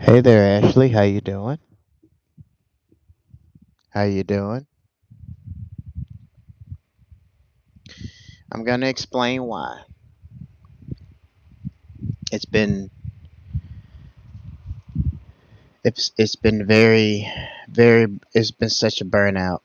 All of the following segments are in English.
Hey there, Ashley. How you doing? How you doing? I'm gonna explain why. It's been it's been very it's been such a burnout.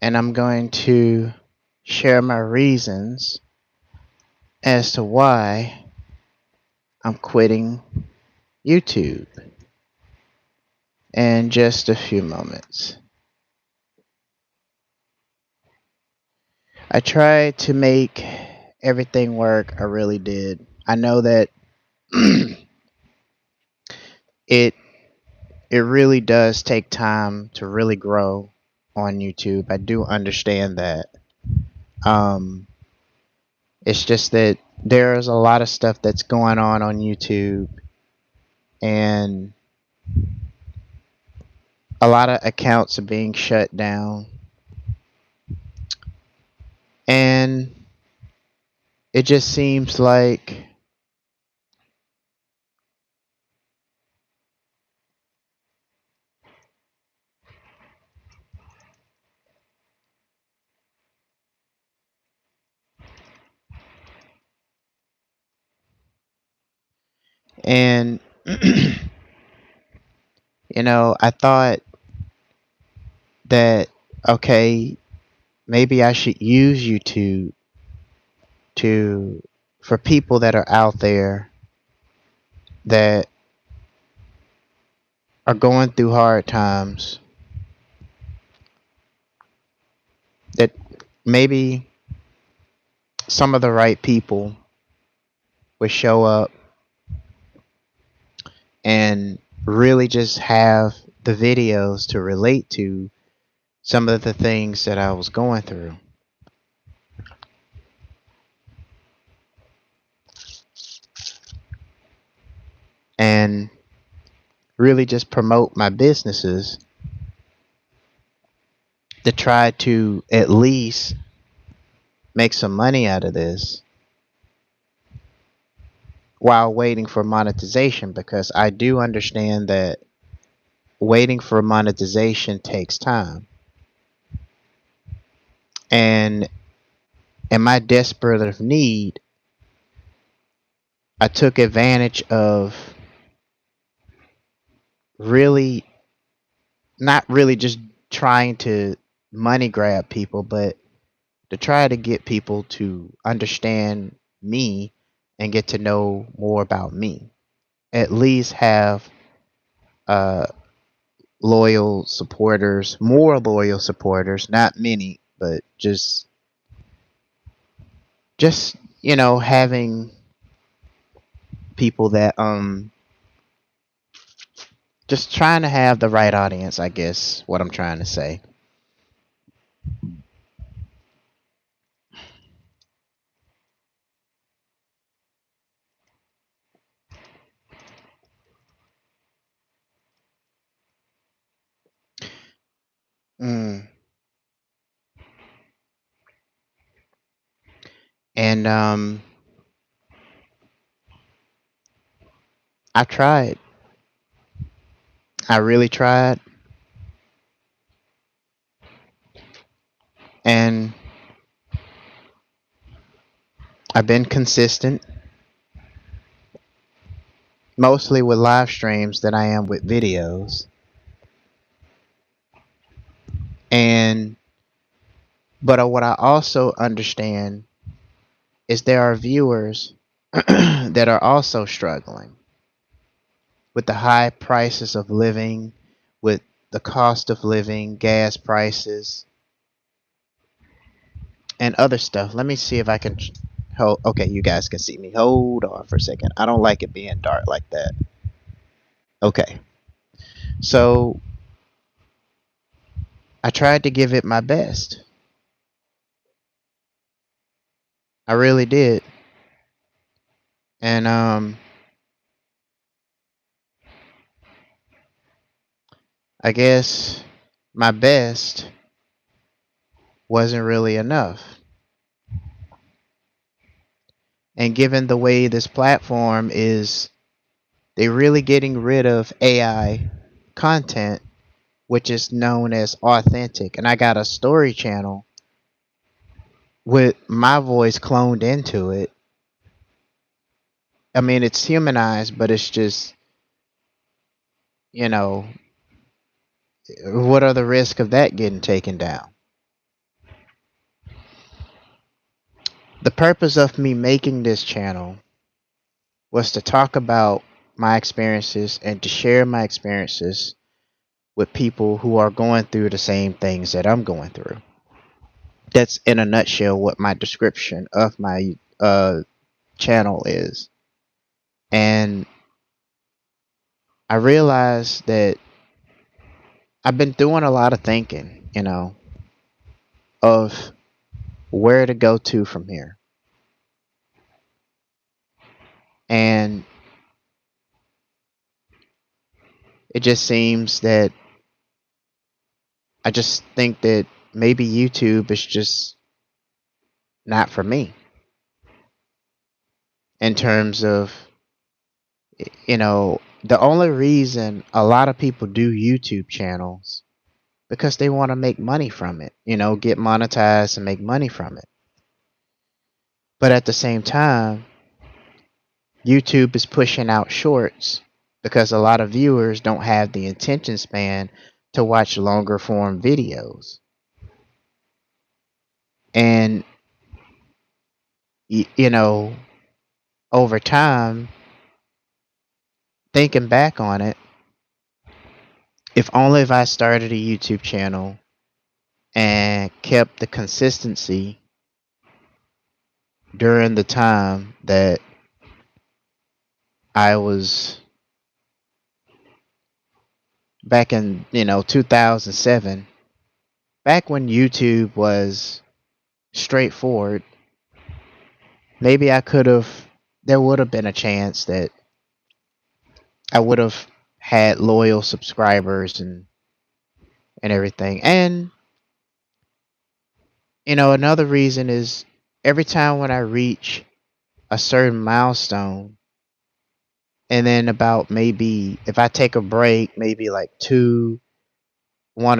And I'm going to share my reasons as to why I'm quitting YouTube in just a few moments. I tried to make everything work. I really did. I know that it it really does take time to really grow on YouTube. I do understand that. Um, it's just that there's a lot of stuff that's going on YouTube, and a lot of accounts are being shut down, and it just seems like and I thought that okay, maybe I should use YouTube to for people that are out there that are going through hard times, that maybe some of the right people would show up and really just have the videos to relate to some of the things that I was going through, and really just promote my businesses to try to at least make some money out of this while waiting for monetization, because I do understand that waiting for monetization takes time. And in my desperate of need, I took advantage of really not really just trying to money grab people, but to try to get people to understand me and get to know more about me. At least have uh, loyal supporters, more loyal supporters, not many, but just having people that just trying to have the right audience, I guess what I'm trying to say. Mm. And I tried. I really tried, and I've been consistent, mostly with live streams than I am with videos. And but what I also understand is there are viewers that are also struggling with the high prices of living, with the cost of living, gas prices, and other stuff. Let me see if I can. Okay, you guys can see me. Hold on for a second. I don't like it being dark like that. Okay. So I tried to give it my best. I really did. And I guess my best wasn't really enough. And given the way this platform is, they're really getting rid of AI content, which is known as authentic. And I got a story channel with my voice cloned into it. I mean, it's humanized, but it's just, you know, what are the risks of that getting taken down? The purpose of me making this channel was to talk about my experiences and to share my experiences with people who are going through the same things that I'm going through. That's in a nutshell what my description of my channel is. And I realized that I've been doing a lot of thinking, of where to go to from here. And it just seems that I just think that maybe YouTube is just not for me in terms of, the only reason a lot of people do YouTube channels because they want to make money from it, get monetized and make money from it. But at the same time, YouTube is pushing out shorts because a lot of viewers don't have the attention span to watch longer form videos. And, you know, over time, thinking back on it, if I started a YouTube channel and kept the consistency during the time that I was back in, 2007, back when YouTube was straightforward, maybe there would have been a chance that I would have had loyal subscribers and everything. And, another reason is every time when I reach a certain milestone, and then about maybe if I take a break, maybe like 1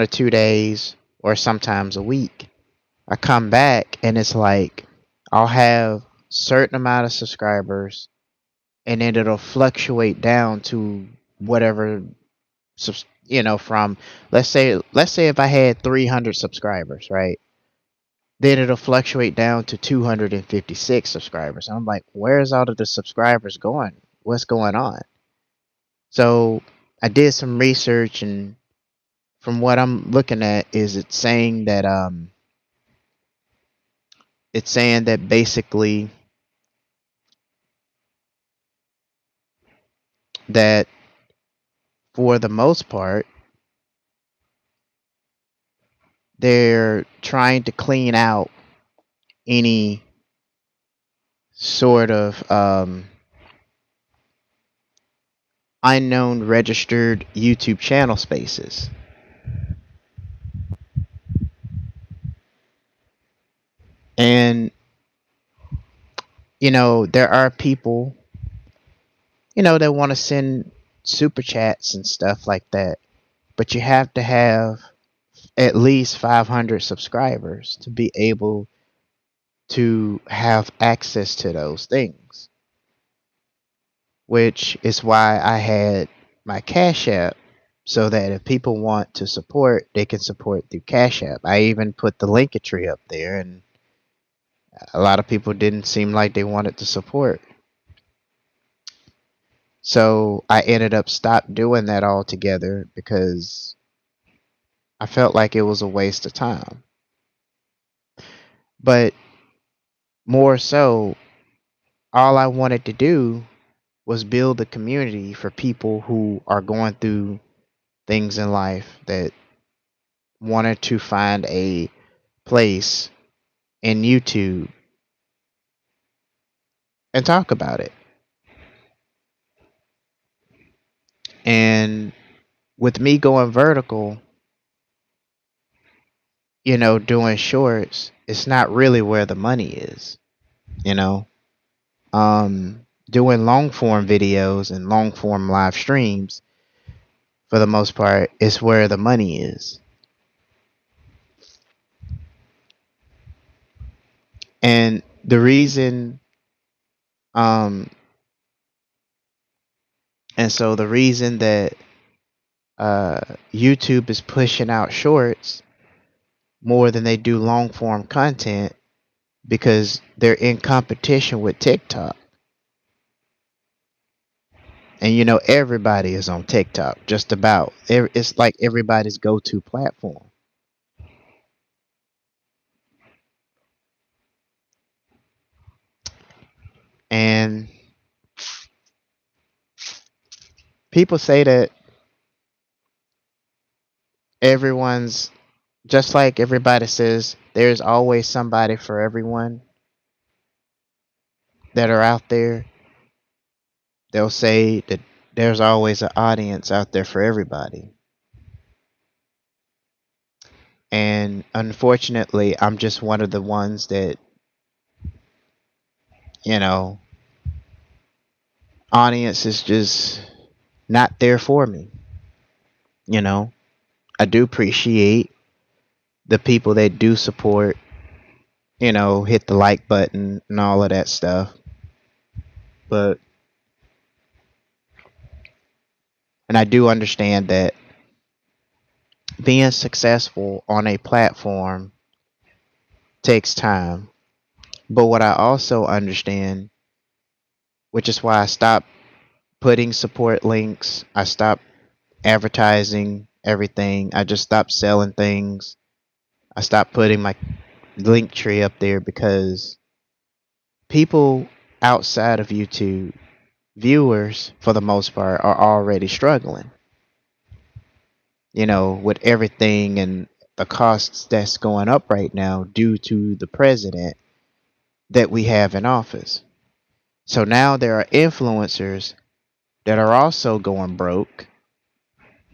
or 2 days, or sometimes a week, I come back and it's like I'll have certain amount of subscribers, and then it'll fluctuate down to whatever, from, let's say if I had 300 subscribers, right? Then it'll fluctuate down to 256 subscribers. I'm like, where's all of the subscribers going? What's going on? So I did some research, and from what I'm looking at, is it's saying that basically that for the most part they're trying to clean out any sort of unknown registered YouTube channel spaces. And there are people that want to send super chats and stuff like that, but you have to have at least 500 subscribers to be able to have access to those things, which is why I had my Cash App, so that if people want to support, they can support through Cash App. I even put the Linktree up there, and a lot of people didn't seem like they wanted to support. So I ended up stopped doing that altogether because I felt like it was a waste of time. But more so, all I wanted to do was build a community for people who are going through things in life that wanted to find a place in YouTube and talk about it. And with me going vertical, doing shorts, it's not really where the money is, you know. Doing long form videos and long form live streams, for the most part, is where the money is. And the reason, um, and so the reason that uh, YouTube is pushing out shorts more than they do long form content, because they're in competition with TikTok. And everybody is on TikTok, just about. It's like everybody's go-to platform. And people say that everyone's just like everybody says there's always somebody for everyone that are out there. They'll say that there's always an audience out there for everybody. And unfortunately, I'm just one of the ones that, you know, audience is just not there for me. You know, I do appreciate the people that do support, hit the like button and all of that stuff. But, and I do understand that being successful on a platform takes time. But what I also understand, which is why I stopped putting support links, I stopped advertising everything, I just stopped selling things, I stopped putting my link tree up there, because people outside of YouTube, viewers for the most part, are already struggling, with everything and the costs that's going up right now due to the president that we have in office. So now there are influencers that are also going broke,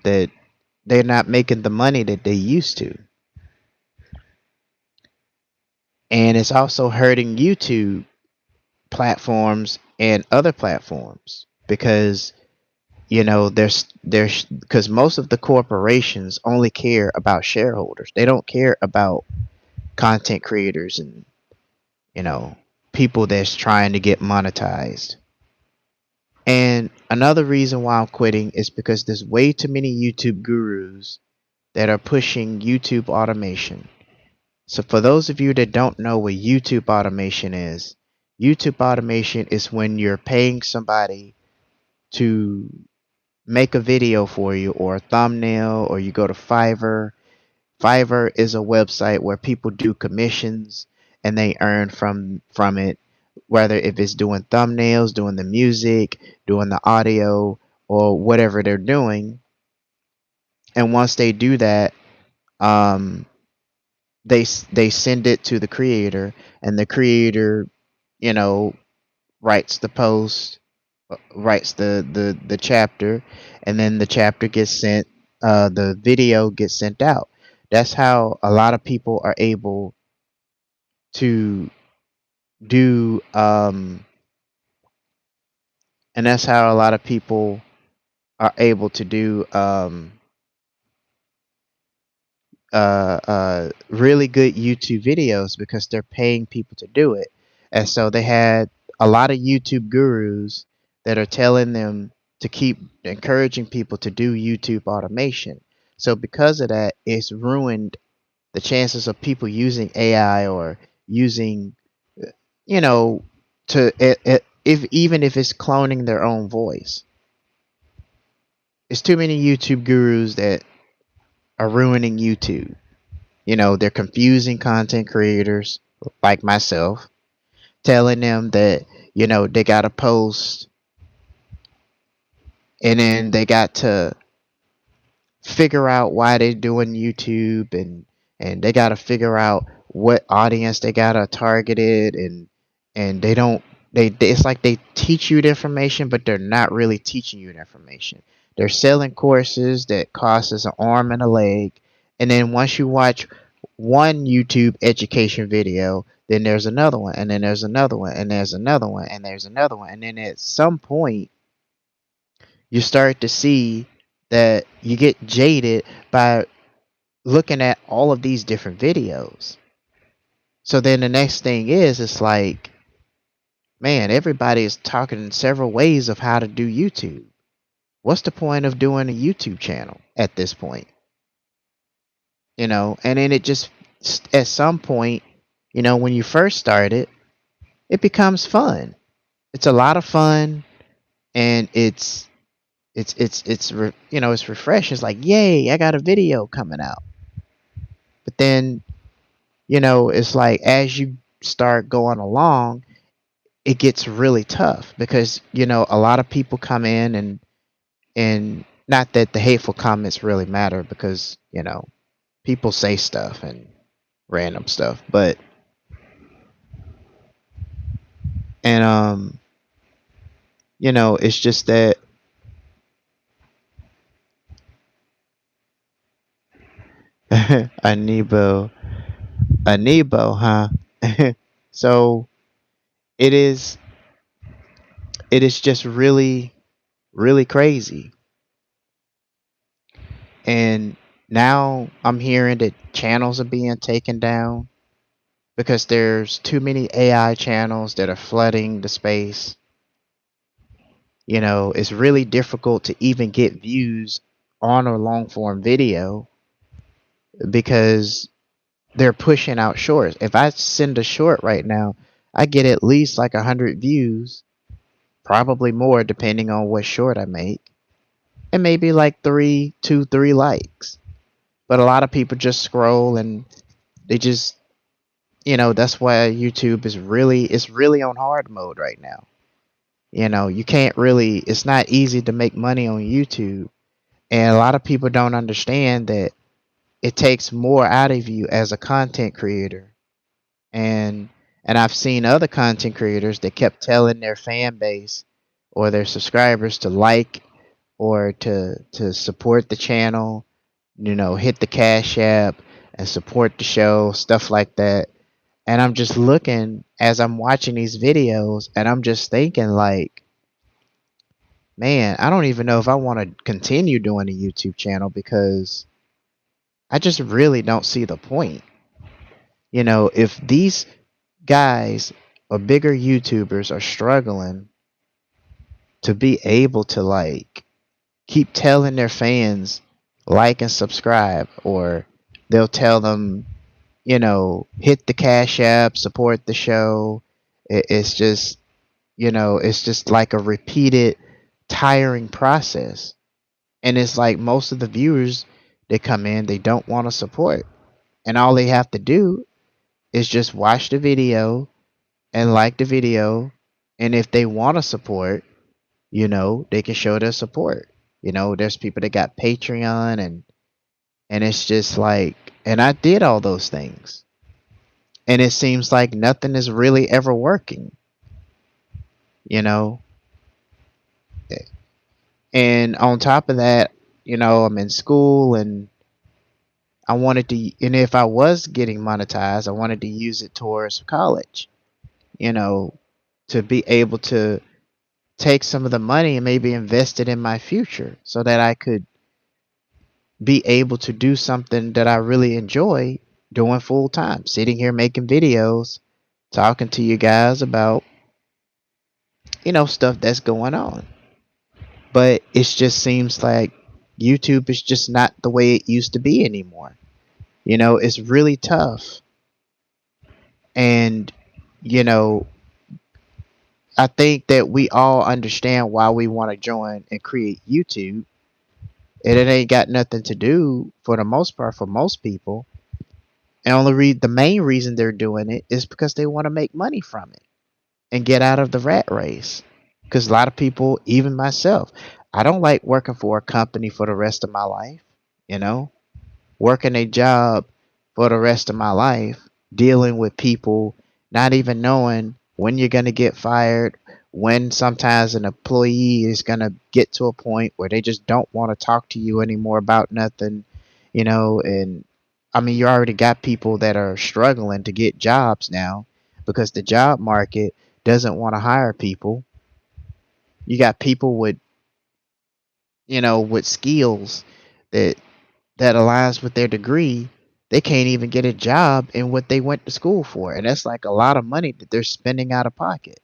that they're not making the money that they used to. And it's also hurting YouTube platforms and other platforms, because there's because most of the corporations only care about shareholders. They don't care about content creators and you know people that's trying to get monetized. And another reason why I'm quitting is because there's way too many YouTube gurus that are pushing YouTube automation. So for those of you that don't know what YouTube automation is when you're paying somebody to make a video for you, or a thumbnail, or you go to Fiverr. Fiverr is a website where people do commissions and they earn from it, whether if it's doing thumbnails, doing the music, doing the audio, or whatever they're doing. And once they do that, um, they send it to the creator, and the creator, you know, writes the post, writes the chapter, and then the chapter gets sent. The video gets sent out. That's how a lot of people are able to do, and that's how a lot of people are able to do really good YouTube videos, because they're paying people to do it. And so they had a lot of YouTube gurus that are telling them to keep encouraging people to do YouTube automation. So because of that, it's ruined the chances of people using AI, or using, you know, if even if it's cloning their own voice. It's too many YouTube gurus that are ruining YouTube. They're confusing content creators like myself, telling them that They got to post, and then they got to figure out why they're doing YouTube, and they got to figure out what audience they got to target it, and they don't they it's like they teach you the information, but they're not really teaching you the information. They're selling courses that cost us an arm and a leg, and then once you watch one YouTube education video, then there's another one, and then there's another one, and there's another one, and there's another one, and then at some point you start to see that you get jaded by looking at all of these different videos. So then the next thing is, it's like, man, everybody is talking in several ways of how to do YouTube. What's the point of doing a YouTube channel at this point? And then it just, at some point, when you first start it, it becomes fun. It's a lot of fun, and it's refreshing. It's like, yay, I got a video coming out. But then, it's like as you start going along, it gets really tough because, a lot of people come in, and not that the hateful comments really matter, because, people say stuff and random stuff, but and it's just that a Nebo, huh? So it is it is just really, really crazy. And now I'm hearing that channels are being taken down because there's too many AI channels that are flooding the space. It's really difficult to even get views on a long form video because they're pushing out shorts. If I send a short right now, I get at least like 100 views, probably more depending on what short I make, and maybe like 3 likes. But a lot of people just scroll, and they just, that's why YouTube it's really on hard mode right now. You can't really, it's not easy to make money on YouTube. And a lot of people don't understand that it takes more out of you as a content creator. And I've seen other content creators that kept telling their fan base or their subscribers to like, or to support the channel, hit the Cash App and support the show, stuff like that. And I'm just looking as I'm watching these videos, and I'm just thinking like, man, I don't even know if I want to continue doing a YouTube channel because I just really don't see the point. If these guys or bigger YouTubers are struggling to be able to like keep telling their fans like and subscribe, or they'll tell them, hit the Cash App, support the show. It's just, it's just like a repeated, tiring process. And it's like most of the viewers that come in, they don't want to support. And all they have to do is just watch the video and like the video. And if they want to support, they can show their support. There's people that got Patreon, and it's just like, and I did all those things. And it seems like nothing is really ever working, you know? And on top of that, I'm in school, and I wanted to, and if I was getting monetized, I wanted to use it towards college, you know, to be able to take some of the money and maybe invest it in my future so that I could be able to do something that I really enjoy doing full time, sitting here making videos, talking to you guys about, stuff that's going on. But it just seems like YouTube is just not the way it used to be anymore. It's really tough. And, you know, I think that we all understand why we want to join and create YouTube. And it ain't got nothing to do, for the most part, for most people. And the main reason they're doing it is because they want to make money from it. and get out of the rat race. Because a lot of people, even myself, I don't like working for a company for the rest of my life. You know, working a job for the rest of my life, dealing with people, not even knowing when you're going to get fired, when sometimes an employee is going to get to a point where they just don't want to talk to you anymore about nothing, and I mean, you already got people that are struggling to get jobs now because the job market doesn't want to hire people. You got people with skills that aligns with their degree, they can't even get a job in what they went to school for. And that's like a lot of money that they're spending out of pocket.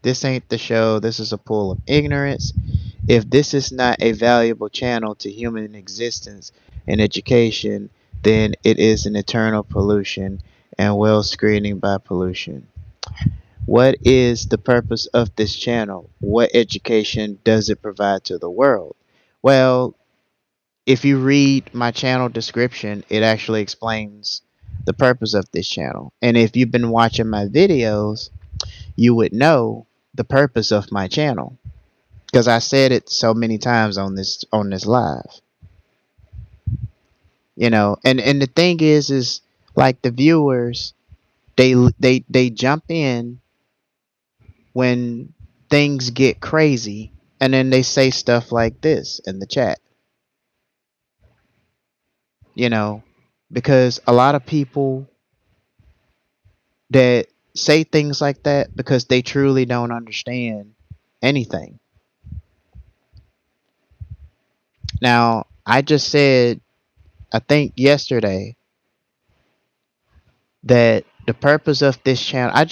This ain't the show. This is a pool of ignorance. If this is not a valuable channel to human existence and education, then it is an eternal pollution and well screening by pollution. What is the purpose of this channel? What education does it provide to the world? Well, if you read my channel description, it actually explains the purpose of this channel. And if you've been watching my videos, you would know the purpose of my channel because I said it so many times on this live. And the thing is like the viewers, they jump in when things get crazy, and then they say stuff like this in the chat, you know, because a lot of people that say things like that because they truly don't understand anything. Now, I just said, I think yesterday, that the purpose of this channel, I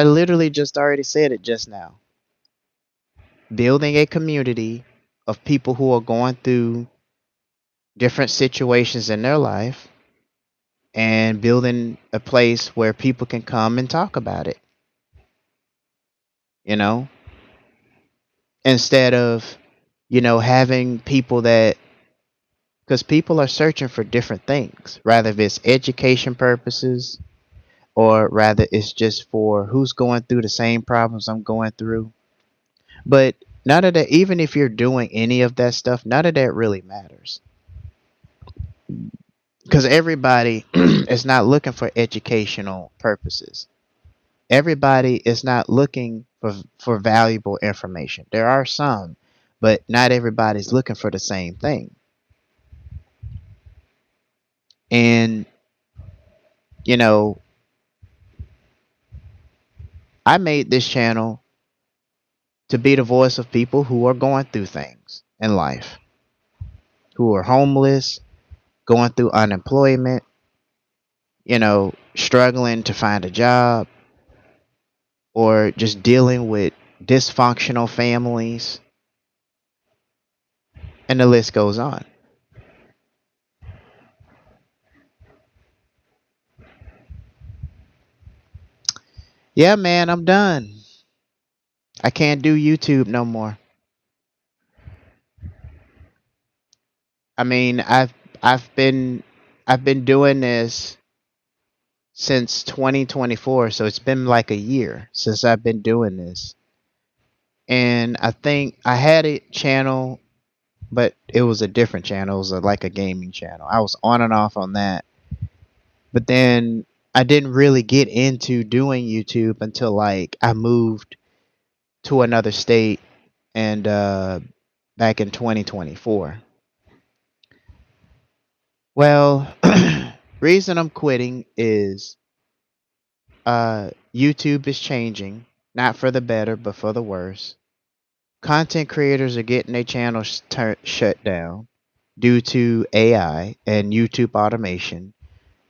literally just already said it just now. Building a community of people who are going through different situations in their life and building a place where people can come and talk about it, you know, instead of, having people that, because people are searching for different things, rather if it's education purposes or rather it's just for who's going through the same problems I'm going through. But none of that, even if you're doing any of that stuff, none of that really matters because everybody is not looking for educational purposes. Everybody is not looking for valuable information. There are some, but not everybody's looking for the same thing. And, you know, I made this channel to be the voice of people who are going through things in life, who are homeless, going through unemployment, struggling to find a job, or just dealing with dysfunctional families, and the list goes on. Yeah, man, I'm done. I can't do YouTube no more. I mean, I've been I've been doing this since 2024, so it's been like a year since I've been doing this. And I think I had a channel, but it was a different channel. It was like a gaming channel. I was on and off on that. But then I didn't really get into doing YouTube until like I moved to another state and back in 2024. Well, reason I'm quitting is YouTube is changing, not for the better, but for the worse. Content creators are getting their channels shut down due to AI and YouTube automation.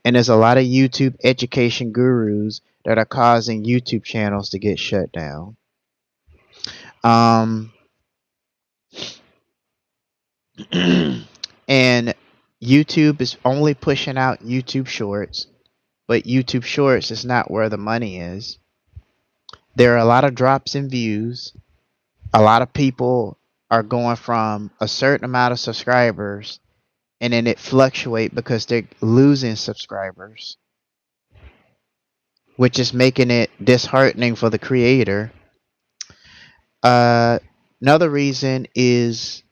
And there's a lot of YouTube education gurus that are causing YouTube channels to get shut down. Um, and YouTube is only pushing out YouTube Shorts, but YouTube Shorts is not where the money is. There are a lot of drops in views. A lot of people are going from a certain amount of subscribers and then it fluctuate because they're losing subscribers, which is making it disheartening for the creator. Uh, Another reason is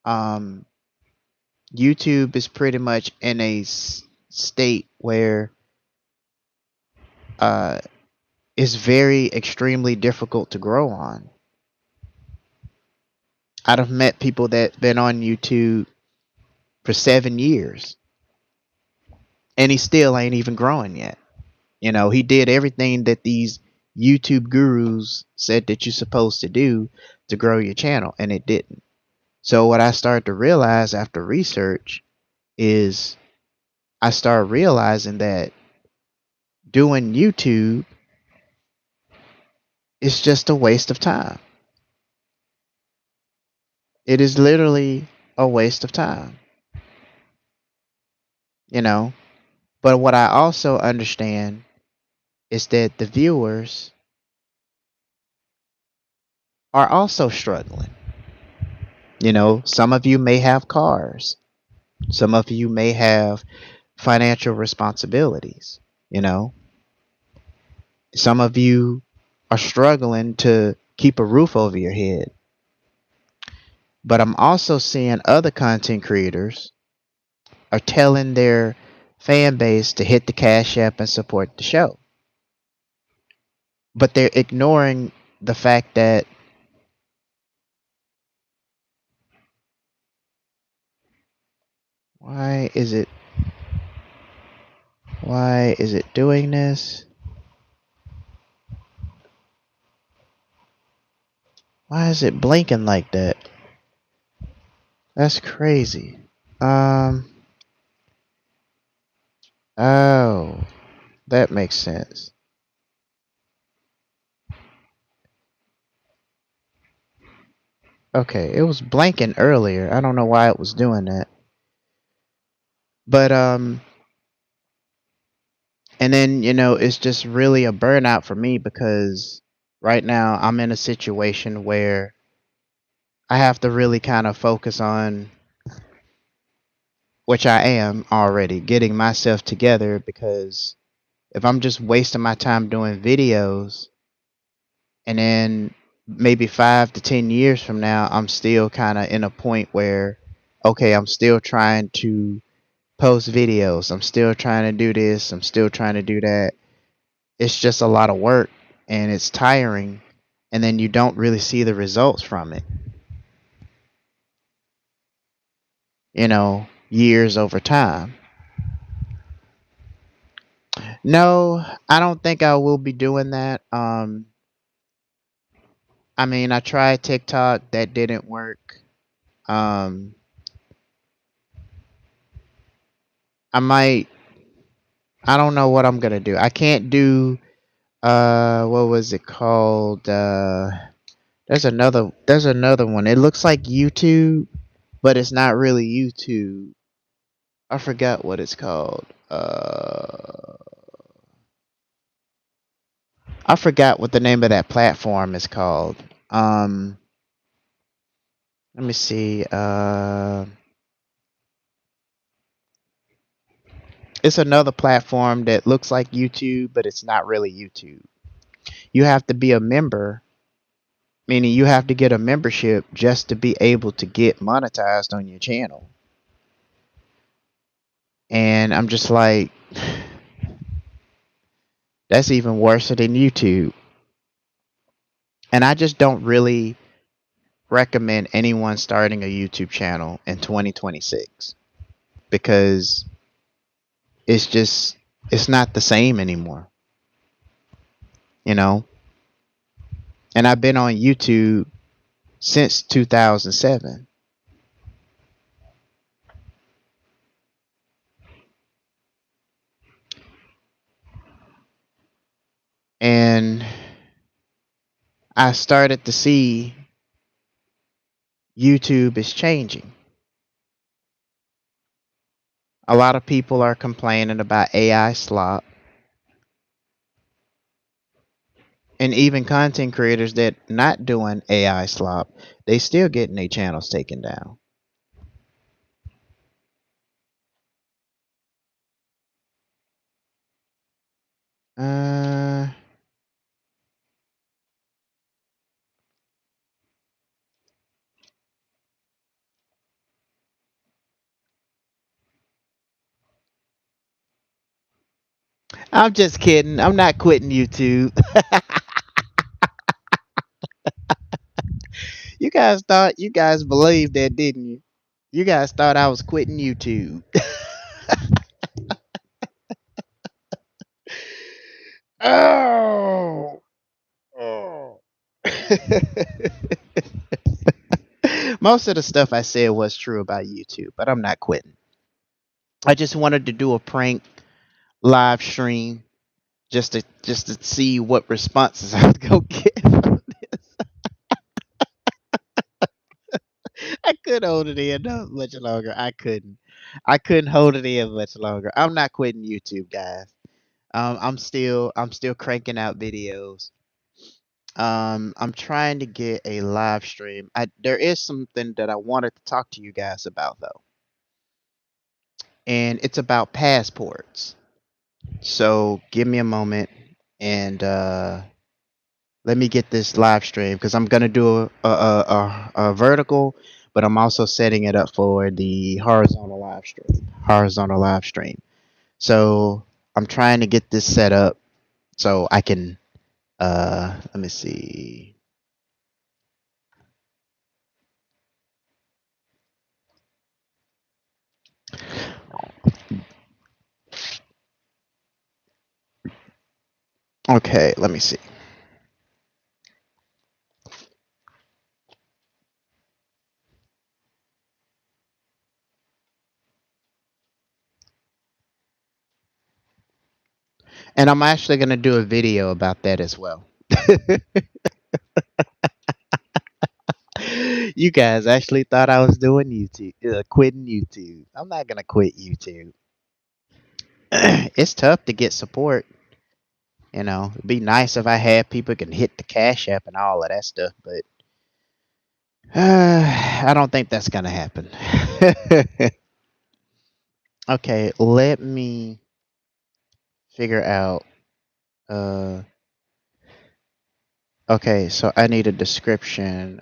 um, YouTube is pretty much in a state where uh, it's very extremely difficult to grow on. I've met people that been on YouTube for 7 years, and he still ain't even growing yet. You know, he did everything that these YouTube gurus said that you're supposed to do to grow your channel, and it didn't. So what I started to realize after research is I started realizing that doing YouTube is just a waste of time. It is literally a waste of time, you know. But what I also understand is that the viewers are also struggling. You know, some of you may have cars, some of you may have financial responsibilities, you know, some of you are struggling to keep a roof over your head. But I'm also seeing other content creators are telling their fan base to hit the Cash App and support the show. But they're ignoring the fact that why is it doing this? Why is it blinking like that? That's crazy. Um oh, that makes sense. Okay, it was blanking earlier. I don't know why it was doing that. But and then, you know, it's just really a burnout for me because right now I'm in a situation where I have to really kind of focus on, which I am already, getting myself together, because if I'm just wasting my time doing videos and then maybe 5 to 10 years from now I'm still kind of in a point where okay, I'm still trying to post videos, I'm still trying to do this, I'm still trying to do that. It's just a lot of work and it's tiring, and then you don't really see the results from it, you know, years over time. No, I don't think I will be doing that. I mean, I tried TikTok, that didn't work. um I might, I don't know what I'm gonna do. I can't do what was it called? There's another one. It looks like YouTube, but it's not really YouTube. I forgot what it's called. I forgot what the name of that platform is called. Um Let me see. It's another platform that looks like YouTube, but it's not really YouTube. You have to be a member, meaning you have to get a membership just to be able to get monetized on your channel. And I'm just like, that's even worse than YouTube. And I just don't really recommend anyone starting a YouTube channel in 2026 because it's just, it's not the same anymore, you know? And I've been on YouTube since 2007. And I started to see YouTube is changing. A lot of people are complaining about AI slop, and even content creators that not doing AI slop, they still getting their channels taken down. Uh, I'm just kidding. I'm not quitting YouTube. You guys believed that, didn't you? You guys thought I was quitting YouTube. Oh. Oh. Most of the stuff I said was true about YouTube, but I'm not quitting. I just wanted to do a prank live stream just to see what responses I was gonna get from this. I could hold it in much longer. I couldn't. I couldn't hold it in much longer. I'm not quitting YouTube, guys. I'm still cranking out videos. I'm trying to get a live stream. There is something that I wanted to talk to you guys about though, and it's about passports. So give me a moment and let me get this live stream because I'm gonna do a vertical, but I'm also setting it up for the horizontal live stream. Horizontal live stream. So I'm trying to get this set up so I can let me see. Okay, let me see. And I'm actually gonna do a video about that as well. You guys actually thought I was doing YouTube, quitting YouTube. I'm not gonna quit YouTube. It's tough to get support. It'd be nice if I had people can hit the Cash App and all of that stuff, but I don't think that's gonna happen. Okay, let me figure out. Uh, okay, so I need a description.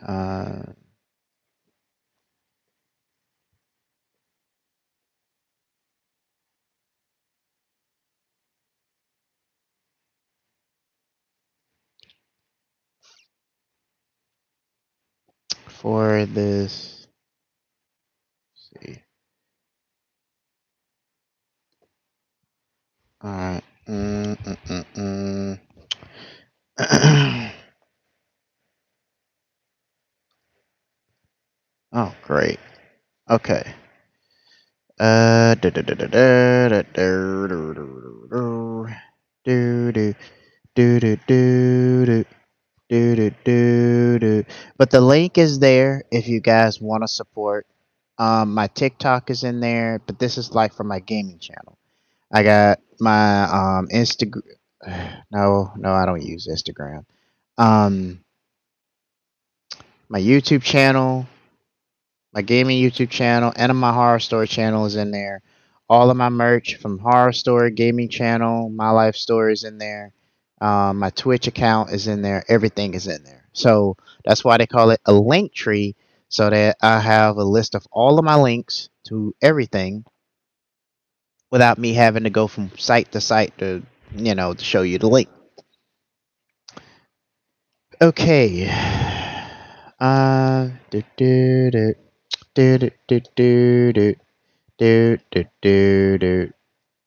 For this. Let's see. All right. Oh, great. Okay. But the link is there if you guys want to support. My TikTok is in there, but this is like for my gaming channel. I got my Instagram. No, no, I don't use Instagram. Um, my YouTube channel, my gaming YouTube channel, and my horror story channel is in there. All of my merch from horror story, gaming channel, my life story is in there. My Twitch account is in there. Everything is in there. So that's why they call it a link tree, so that I have a list of all of my links to everything without me having to go from site to site to show you the link. Okay. Do do do do do do do do do do do.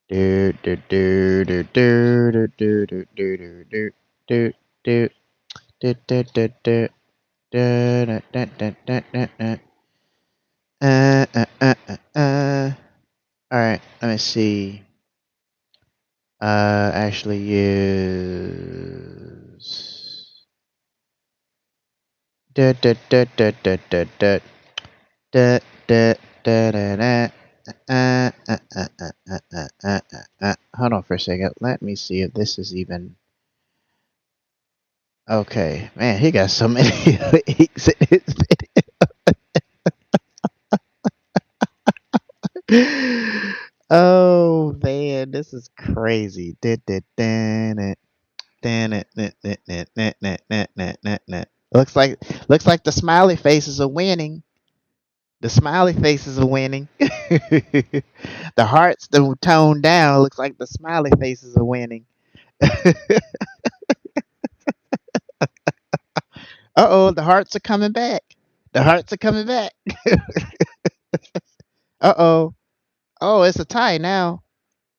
Do do do do do do do do do do do do do do do. All right, let me see. Actually use. Da da da da da da da da da da da da. Hold on for a second. Let me see if this is even okay. Man, he got so many leaks in his video. Oh man, this is crazy. Dun, dun, dun, dun, dun, dun, dun, dun, dun, dun, dun. Looks like the smiley faces are winning. The smiley faces are winning. The hearts that toned down. Looks like the smiley faces are winning. Uh-oh, the hearts are coming back. The hearts are coming back. Uh-oh. Oh, it's a tie now.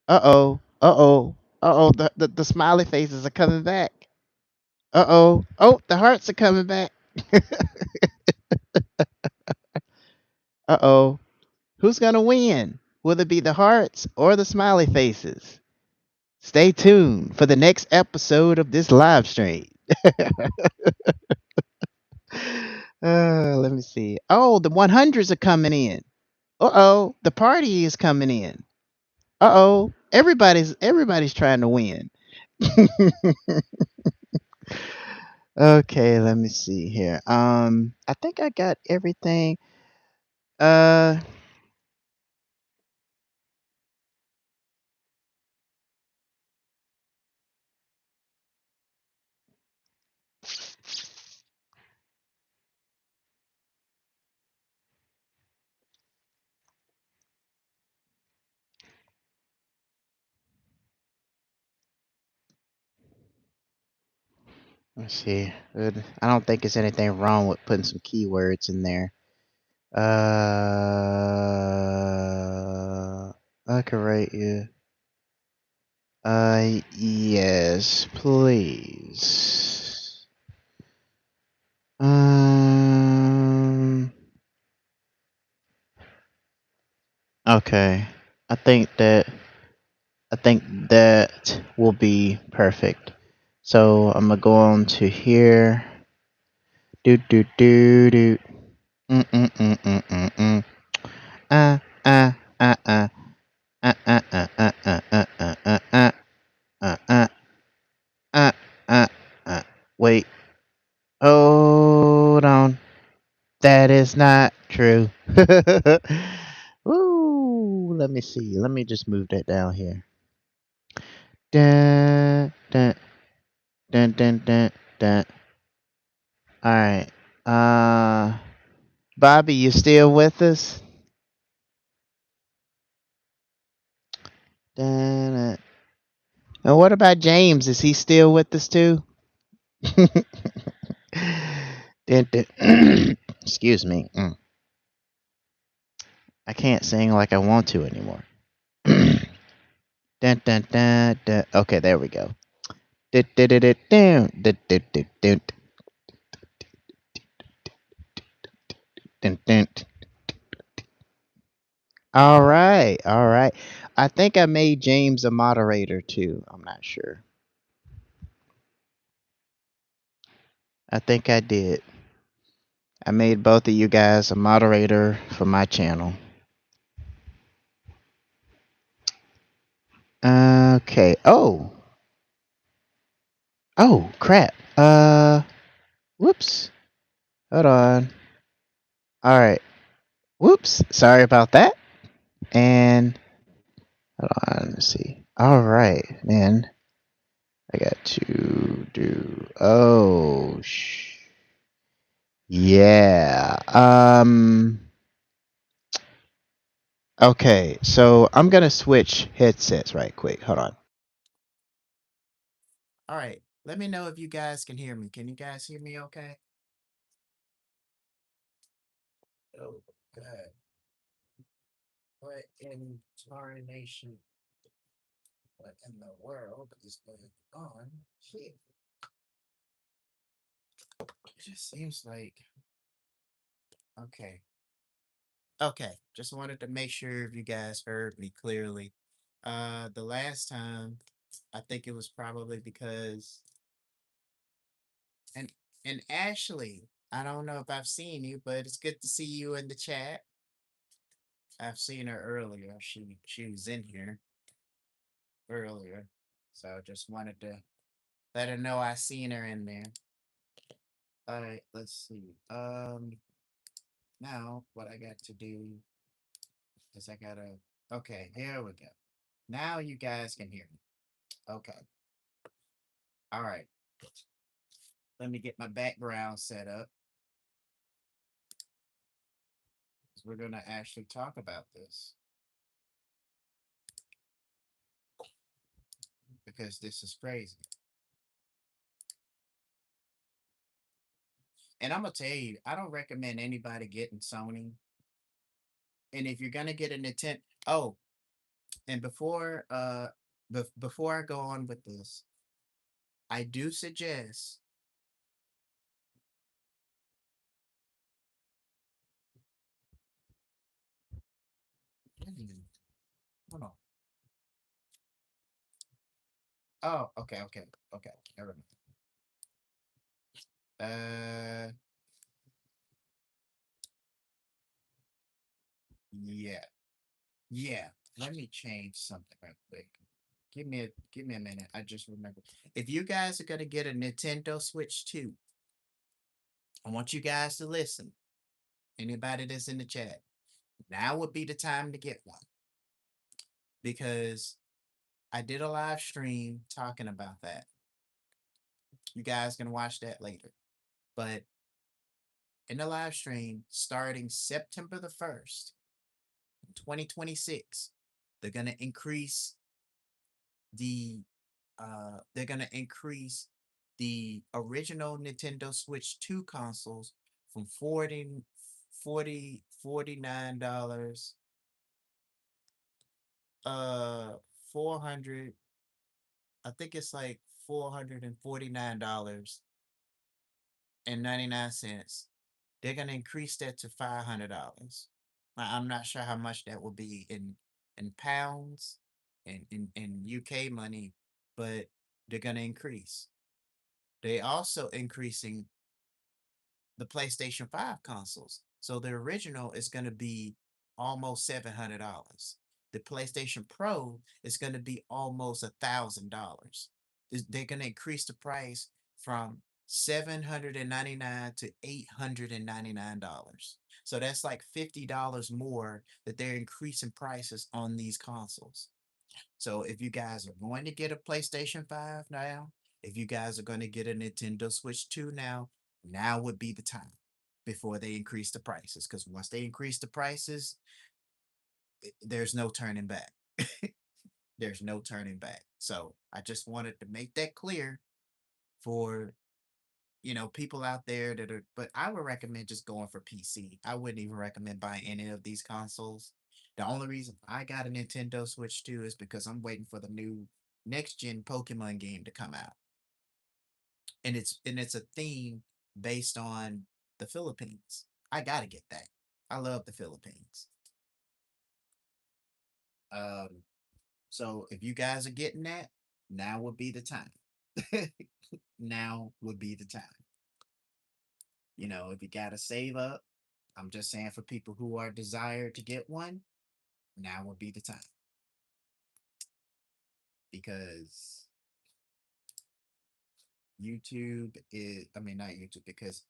Uh-oh. Uh-oh. Uh-oh, the smiley faces are coming back. Uh-oh. Oh, the hearts are coming back. Uh-oh. Who's gonna win? Will it be the hearts or the smiley faces? Stay tuned for the next episode of this live stream. Let me see. Oh, the 100s are coming in. Uh-oh, the party is coming in. Uh-oh, everybody's trying to win. Okay, let me see here. I think I got everything. Uh, let's see. I don't think there's anything wrong with putting some keywords in there. I can write you. Yes, please. Um, okay. I think that I think that will be perfect. So I'm gonna go on to here. Do do do do. Mm mm mm mm mm mm. Uh uh uh uh uh uh uh uh uh uh uh uh uh uh uh uh uh. Wait. Hold on. That is not true. Ooh, let me see. Let me just move that down here. Dun, dun, dun, dun, dun, dun. All right. Uh, Bobby, you still with us? Dun, dun. And what about James? Is he still with us too? Dun, dun. Excuse me. I can't sing like I want to anymore. Dun, dun, dun, dun. Okay, there we go. Dun, dun, dun, dun, dun, dun, dun, dun, dun, dun, dun. All right, all right. I think I made James a moderator too. I'm not sure. I think I did. I made both of you guys a moderator for my channel. Okay. Oh. Oh, crap. Whoops. Hold on. All right. Whoops. Sorry about that. And hold on. Let's see. All right, man. I got to do. Oh, yeah. Okay. So I'm gonna switch headsets right quick. Hold on. All right. Let me know if you guys can hear me. Can you guys hear me okay? Oh, God. What in tarnation? What in the world is going on here? It just seems like. Okay. Okay. Just wanted to make sure if you guys heard me clearly. The last time, I think it was probably because. And, and Ashley, I don't know if I've seen you, but it's good to see you in the chat. I've seen her earlier. She was in here earlier. So just wanted to let her know I seen her in there. All right, let's see. Now what I got to do is I gotta Okay, here we go. Now you guys can hear me. Okay. All right. Let me get my background set up, 'cause we're going to actually talk about this because this is crazy. And I'm going to tell you, I don't recommend anybody getting Sony. And if you're going to get a Nintendo, oh, and before I go on with this, I do suggest, hold on. Oh, okay, okay, okay. Never mind. Yeah, yeah. Let me change something right quick. Give me a minute. I just remember. If you guys are gonna get a Nintendo Switch 2, I want you guys to listen. Anybody that's in the chat, now would be the time to get one because I did a live stream talking about that. You guys can watch that later. But in the live stream, starting September the 1st, 2026, they're gonna increase the they're gonna increase the original Nintendo Switch 2 consoles from 49 dollars, uh 400, I think it's like $449.99. They're gonna increase that to $500. I'm not sure how much that will be in pounds and in UK money, but they're gonna increase. They also increasing the PlayStation 5 consoles. So the original is going to be almost $700. The PlayStation Pro is going to be almost $1,000. They're going to increase the price from 799 to $899. So that's like $50 more that they're increasing prices on these consoles. So if you guys are going to get a PlayStation 5 now, if you guys are going to get a Nintendo Switch 2 now would be the time before they increase the prices. Because once they increase the prices, there's no turning back. There's no turning back. So I just wanted to make that clear for people out there that are, but I would recommend just going for PC. I wouldn't even recommend buying any of these consoles. The only reason I got a Nintendo Switch 2 is because I'm waiting for the new next gen Pokemon game to come out. And it's a theme based on the Philippines. I gotta get that. I love the Philippines. Um, so if you guys are getting that, now would be the time. Now would be the time. If you gotta save up, I'm just saying for people who are desired to get one, now would be the time. Because I mean, not YouTube, because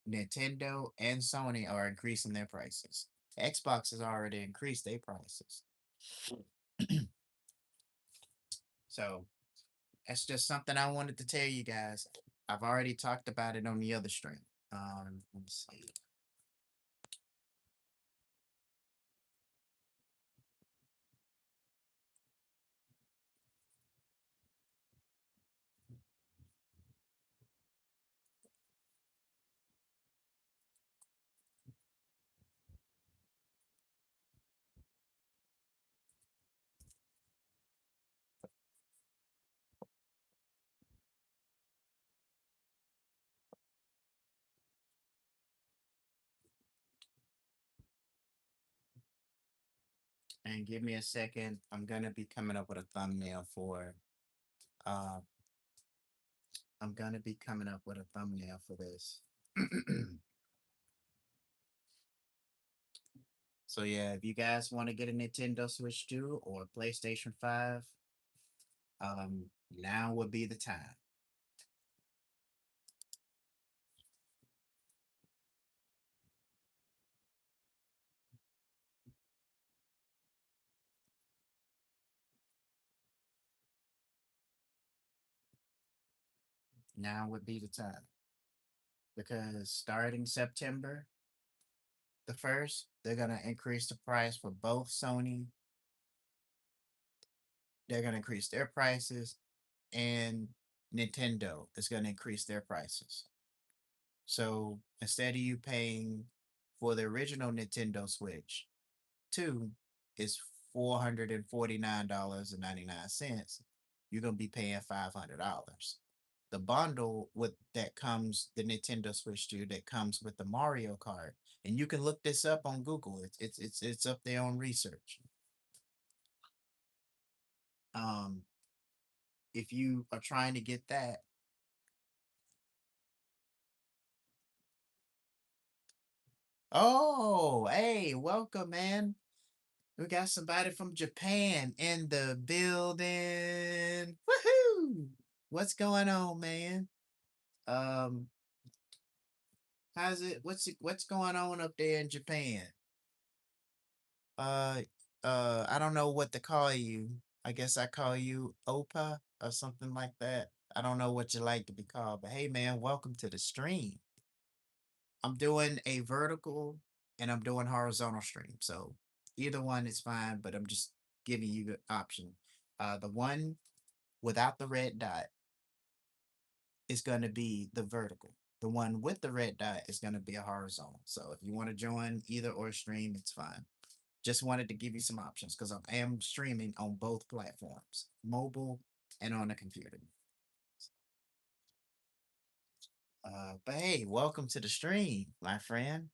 Nintendo and Sony are increasing their prices. Xbox has already increased their prices. So that's just something I wanted to tell you guys. I've already talked about it on the other stream. Let's see. And give me a second. I'm gonna be coming up with a thumbnail for uh I'm gonna be coming up with a thumbnail for this. So yeah, if you guys want to get a Nintendo Switch 2 or a PlayStation 5, now would be the time. Now would be the time because starting September the 1st, they're going to increase the price for both Sony. They're going to increase their prices, and Nintendo is going to increase their prices. So instead of you paying for the original Nintendo Switch 2 is $449.99, you're going to be paying $500. The bundle with that comes the Nintendo Switch 2 that comes with the Mario Kart, and you can look this up on Google. It's up there on research. Um, if you are trying to get that, oh, hey, welcome, man. We got somebody from Japan in the building. Woohoo! What's going on, man? Um, how's it? What's going on up there in Japan? Uh, I don't know what to call you. I guess I call you Opa or something like that. I don't know what you like to be called, but hey, man, welcome to the stream. I'm doing a vertical and I'm doing horizontal stream, so either one is fine. But I'm just giving you the option. The one without the red dot is going to be the vertical. The one with the red dot is going to be a horizontal. So if you want to join either or stream, it's fine. Just wanted to give you some options because I am streaming on both platforms, mobile and on a computer. But hey, welcome to the stream, my friend.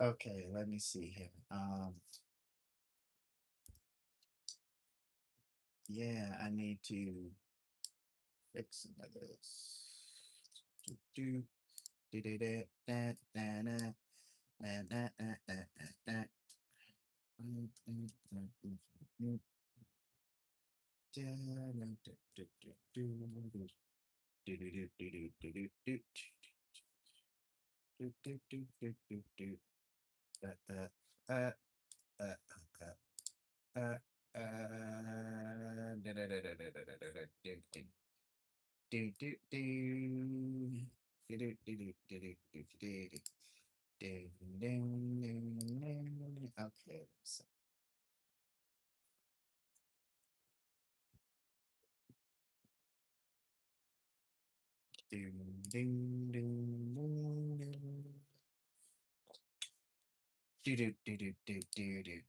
Okay, let me see here. Yeah, I need to fix some of this. Do do do do da da da da da da da da. Okay, so ding, ding, ding, ding, ding. Do do do do do do do.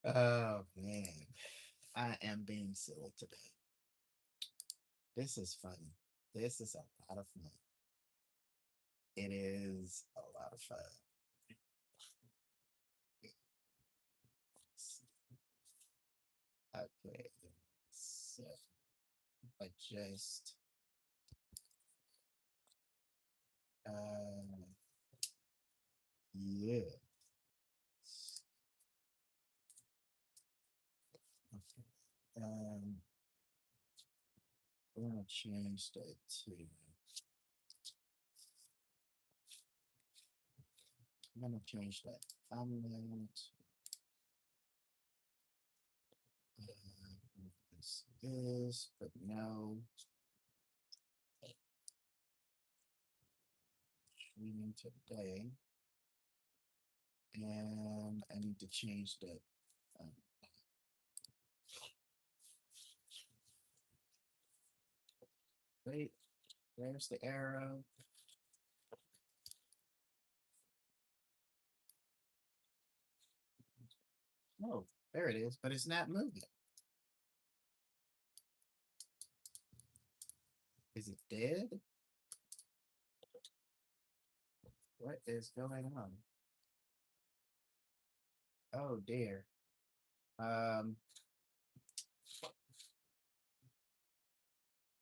Oh man, I am being silly today. This is fun. This is a lot of fun. It is a lot of fun. Okay, so adjust. Uh, yeah. Okay. We're gonna change that to. I'm gonna change that thumbnail to this, but no streaming today. And I need to change that. Um, wait, where's the arrow? Oh, there it is, but it's not moving. Is it dead? What is going on? Oh dear. Um,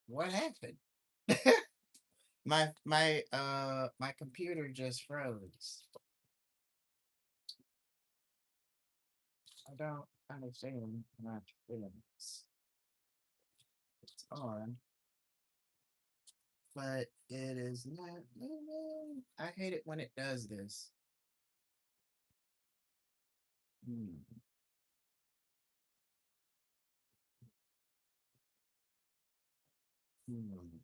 what happened? My computer just froze. I don't understand my feelings. It's on, but it is not moving. I hate it when it does this. Hmm. Hmm.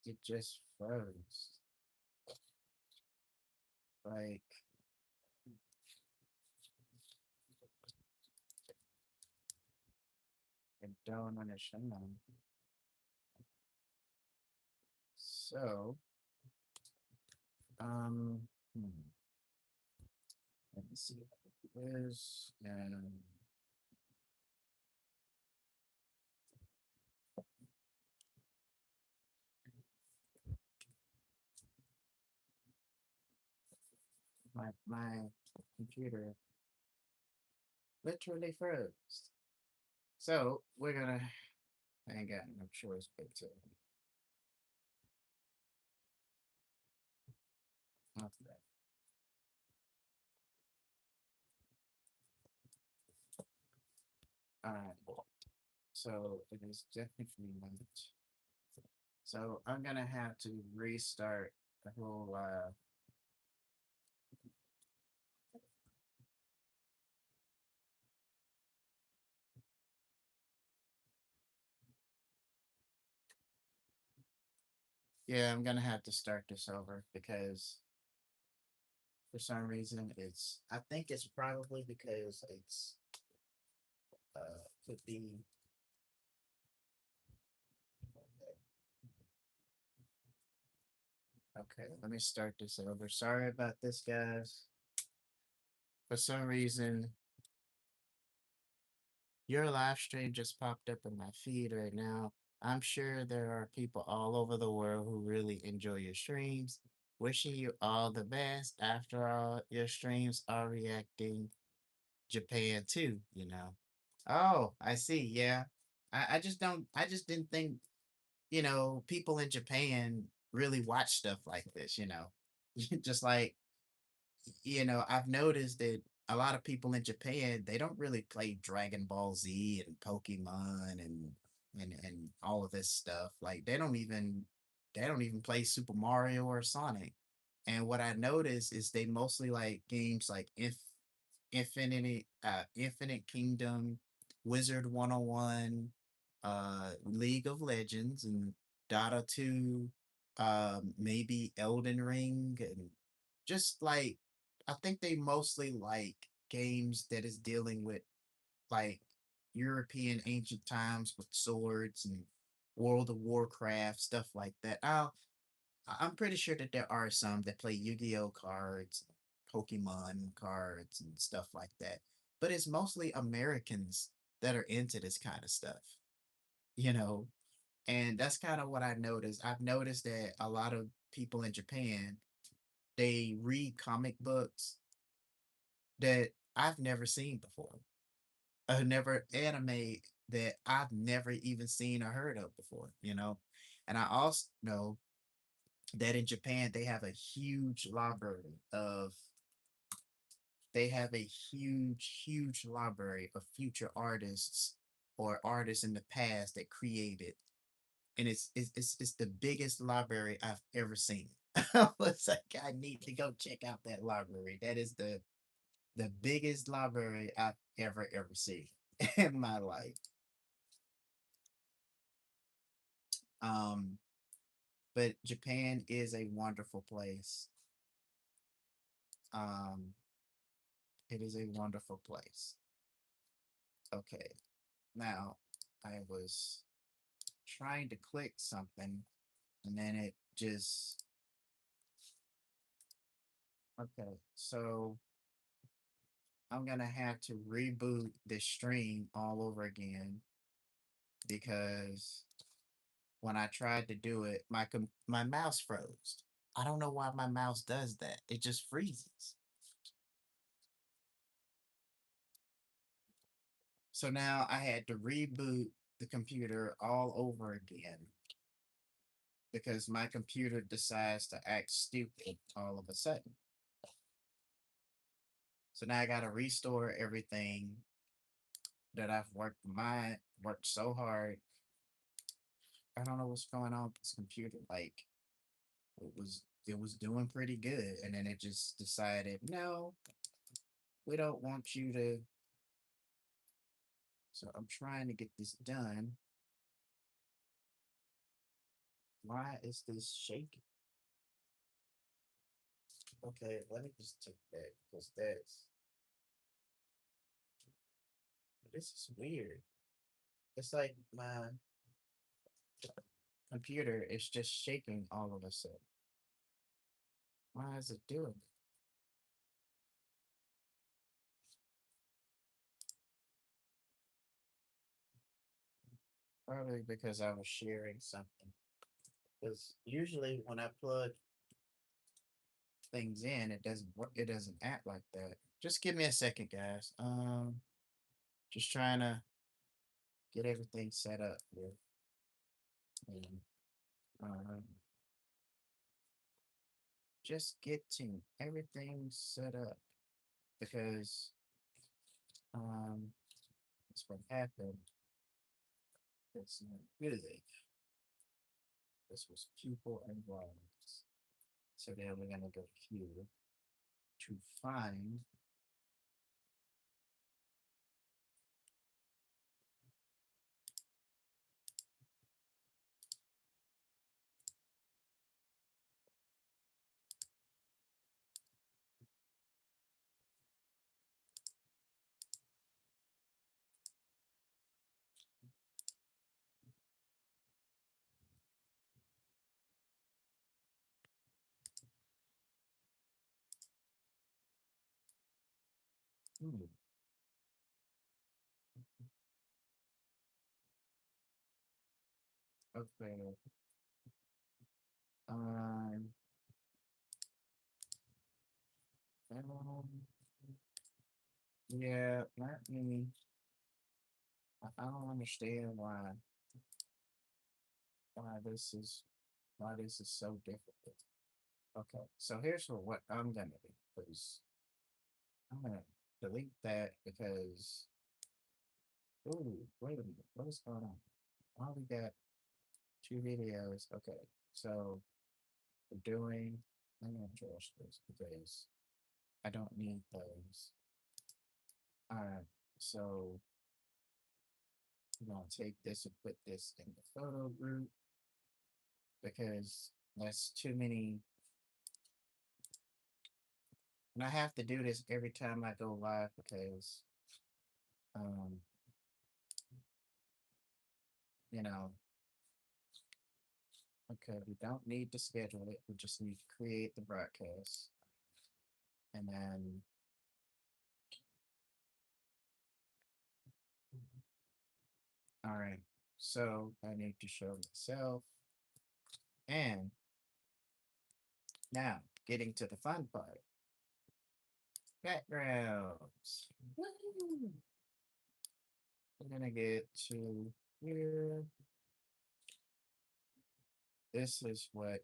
It just froze. Like, I don't understand. So, um, hmm, let me see what it is. And my computer literally froze. So we're gonna hang out. I'm sure it's good to not that. All right. So it is definitely not. So I'm gonna have to restart the whole. Yeah, I'm gonna have to start this over because for some reason it's. I think it's probably because it's could be. Okay, let me start this over. Sorry about this, guys. For some reason, your live stream just popped up in my feed right now. I'm sure there are people all over the world who really enjoy your streams. Wishing you all the best. After all, your streams are reacting Japan too, you know. Oh, I see. Yeah. I just didn't think, people in Japan really watch stuff like this, just like I've noticed that a lot of people in Japan, they don't really play Dragon Ball Z and Pokemon and all of this stuff. Like they don't even play Super Mario or Sonic. And what I noticed is they mostly like games like Infinite Kingdom, Wizard 101, League of Legends, and Dota 2, maybe Elden Ring, and just like I think they mostly like games that is dealing with like European ancient times with swords and World of Warcraft, stuff like that. I'm pretty sure that there are some that play Yu-Gi-Oh cards, Pokemon cards, and stuff like that. But it's mostly Americans that are into this kind of stuff, you know? And that's kind of what I noticed. I've noticed that a lot of people in Japan, they read comic books that I've never seen before. Never anime that I've never even seen or heard of before. And I also know that in Japan they have a huge library of future artists or artists in the past that created, and it's the biggest library I've ever seen. I was like, I need to go check out that library. That is the biggest library I've ever seen in my life. Um, but Japan is a wonderful place. Um, it is a wonderful place. Okay, now I was trying to click something and then it just okay. So I'm gonna have to reboot this stream all over again because when I tried to do it, my mouse froze. I don't know why my mouse does that. It just freezes. So now I had to reboot the computer all over again because my computer decides to act stupid all of a sudden. So now I got to restore everything that I've worked so hard. I don't know what's going on with this computer. Like it was doing pretty good, and then it just decided, no, we don't want you to. So I'm trying to get this done. Why is this shaking? Okay, let me just take that because this is weird. It's like my computer is just shaking all of a sudden. Why is it doing it? Probably because I was sharing something. Because usually when I plug things in, it doesn't work. It doesn't act like that. Just give me a second, guys. Just trying to get everything set up here. And, um, just getting everything set up because that's what happened. It's not good. This was people and violence. So then we're gonna go here to find. Hmm, okay. Um, um, yeah, let me. I don't understand why this is so difficult. Okay, so here's what I'm gonna do because I'm gonna delete that because ooh, wait a minute, what is going on? I only got two videos. Okay, so we're doing. I'm gonna trash this because I don't need those. Alright, so I'm gonna take this and put this in the photo group because that's too many. And I have to do this every time I go live because, um, you know, okay, we don't need to schedule it. We just need to create the broadcast. And then, all right, so I need to show myself. And now, getting to the fun part backgrounds. Woo! We're gonna get to here. This is what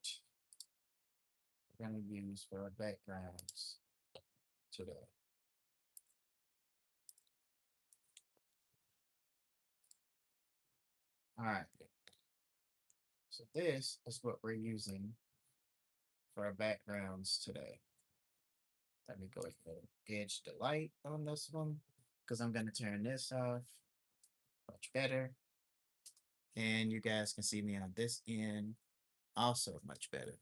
we're gonna use for our backgrounds today. All right. So this is what we're using for our backgrounds today. Let me go ahead and edge the light on this one because I'm gonna turn this off much better. And you guys can see me on this end also much better.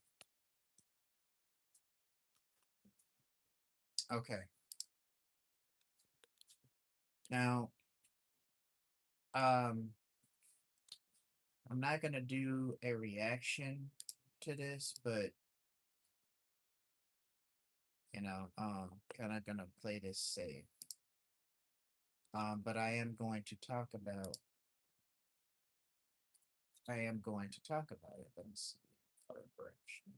Okay. Now, um, I'm not gonna do a reaction to this, but kind of gonna play this safe. But I am going to talk about it. Let me see. Collaboration.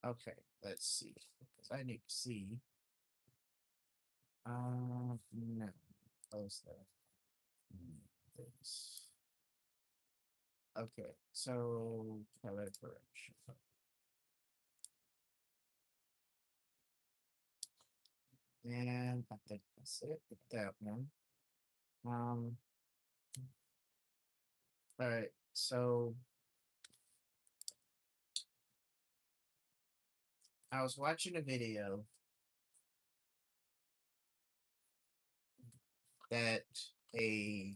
Okay, let's see. Because I need to see. No. Close that. This. Okay, so collaboration. And I think that's it with that one. Um, all right, so I was watching a video that a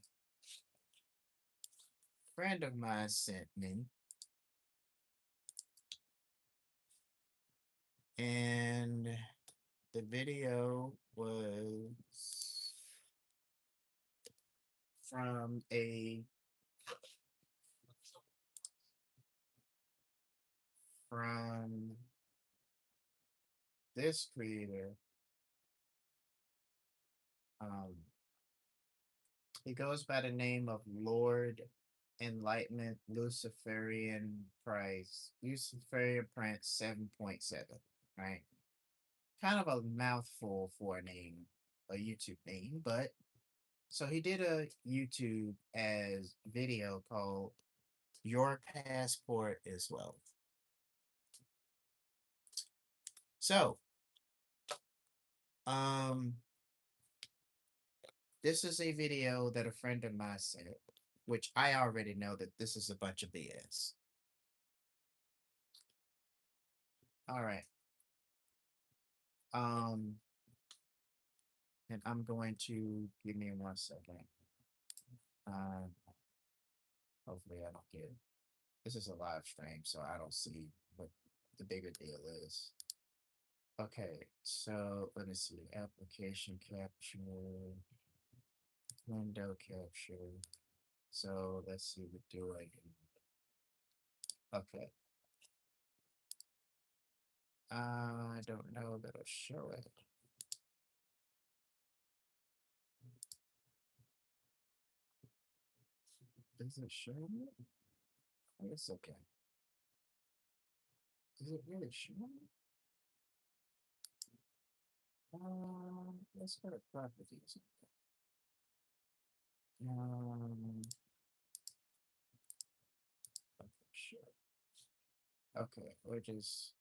friend of mine sent me, and the video was from a from this creator. Um, he goes by the name of Lord Enlightenment Luciferian Prince 7.7, right? Kind of a mouthful for a name, a YouTube name, but so he did a YouTube as video called Your Passport is Wealth. So, um, this is a video that a friend of mine sent, which I already know that this is a bunch of BS. All right. Um, and I'm going to give me 1 second. Uh, hopefully I don't get. This is a live stream, so I don't see what the bigger deal is. Okay, so let me see. Application capture, window capture. So let's see what do I do. Okay. I don't know that'll show it. Does it show me? I guess okay. Does it really show me? Let's go to properties. Okay, sure. Okay, which is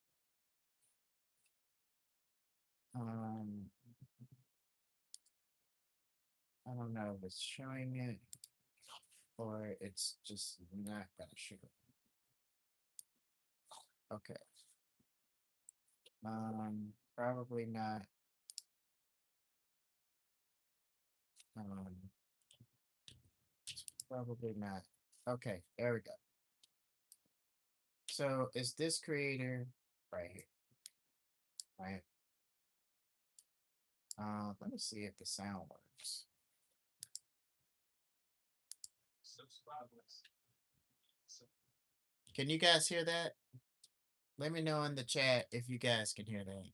um, I don't know if it's showing it or it's just not gonna show. Okay. Probably not. Um, probably not. Okay, there we go. So is this creator right here, right? Let me see if the sound works. Can you guys hear that? Let me know in the chat if you guys can hear that.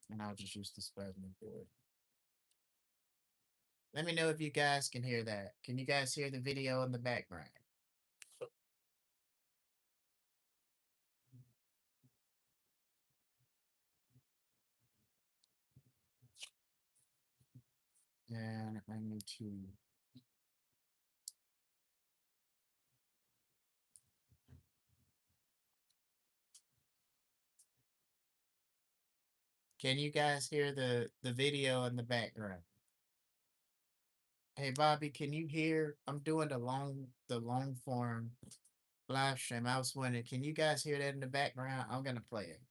And I'll just use this button for it. Let me know if you guys can hear that. Can you guys hear the video in the background? And I need to. Can you guys hear the video in the background? Hey Bobby, can you hear? I'm doing the long form live stream. I was wondering, can you guys hear that in the background? I'm gonna play it.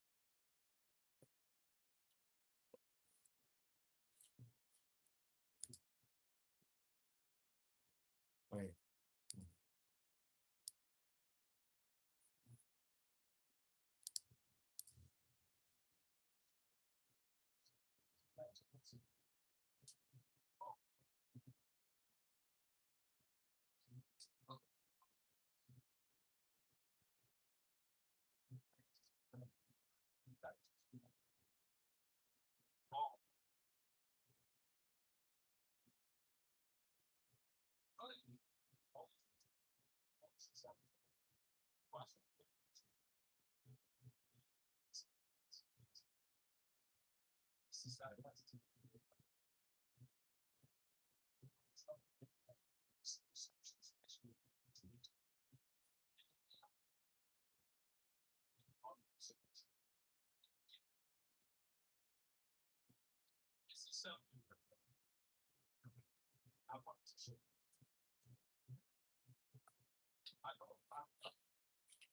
Wait.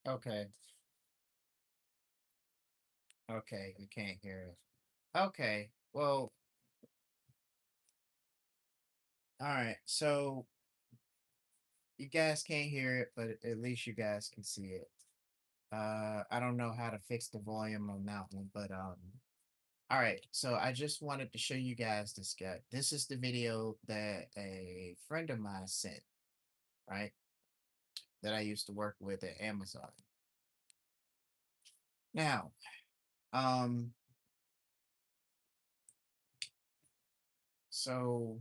Okay. Okay. You can't hear it. Okay. Well, all right. So you guys can't hear it, but at least you guys can see it. I don't know how to fix the volume on that one, but all right. So I just wanted to show you guys this guy. This is the video that a friend of mine sent, right? That I used to work with at Amazon. Now, um, so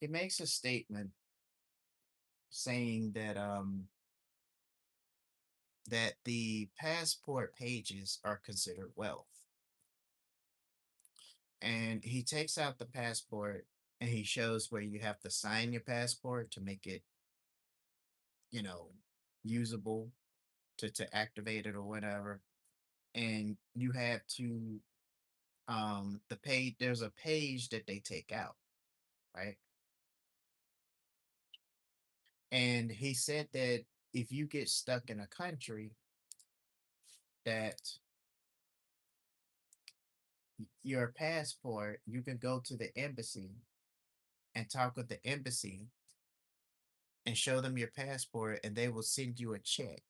it makes a statement saying that the passport pages are considered wealth. And he takes out the passport and he shows where you have to sign your passport to make it, you know, usable to activate it or whatever. And you have to the page there's a page that they take out, right? And he said that if you get stuck in a country that your passport, you can go to the embassy and talk with the embassy and show them your passport, and they will send you a check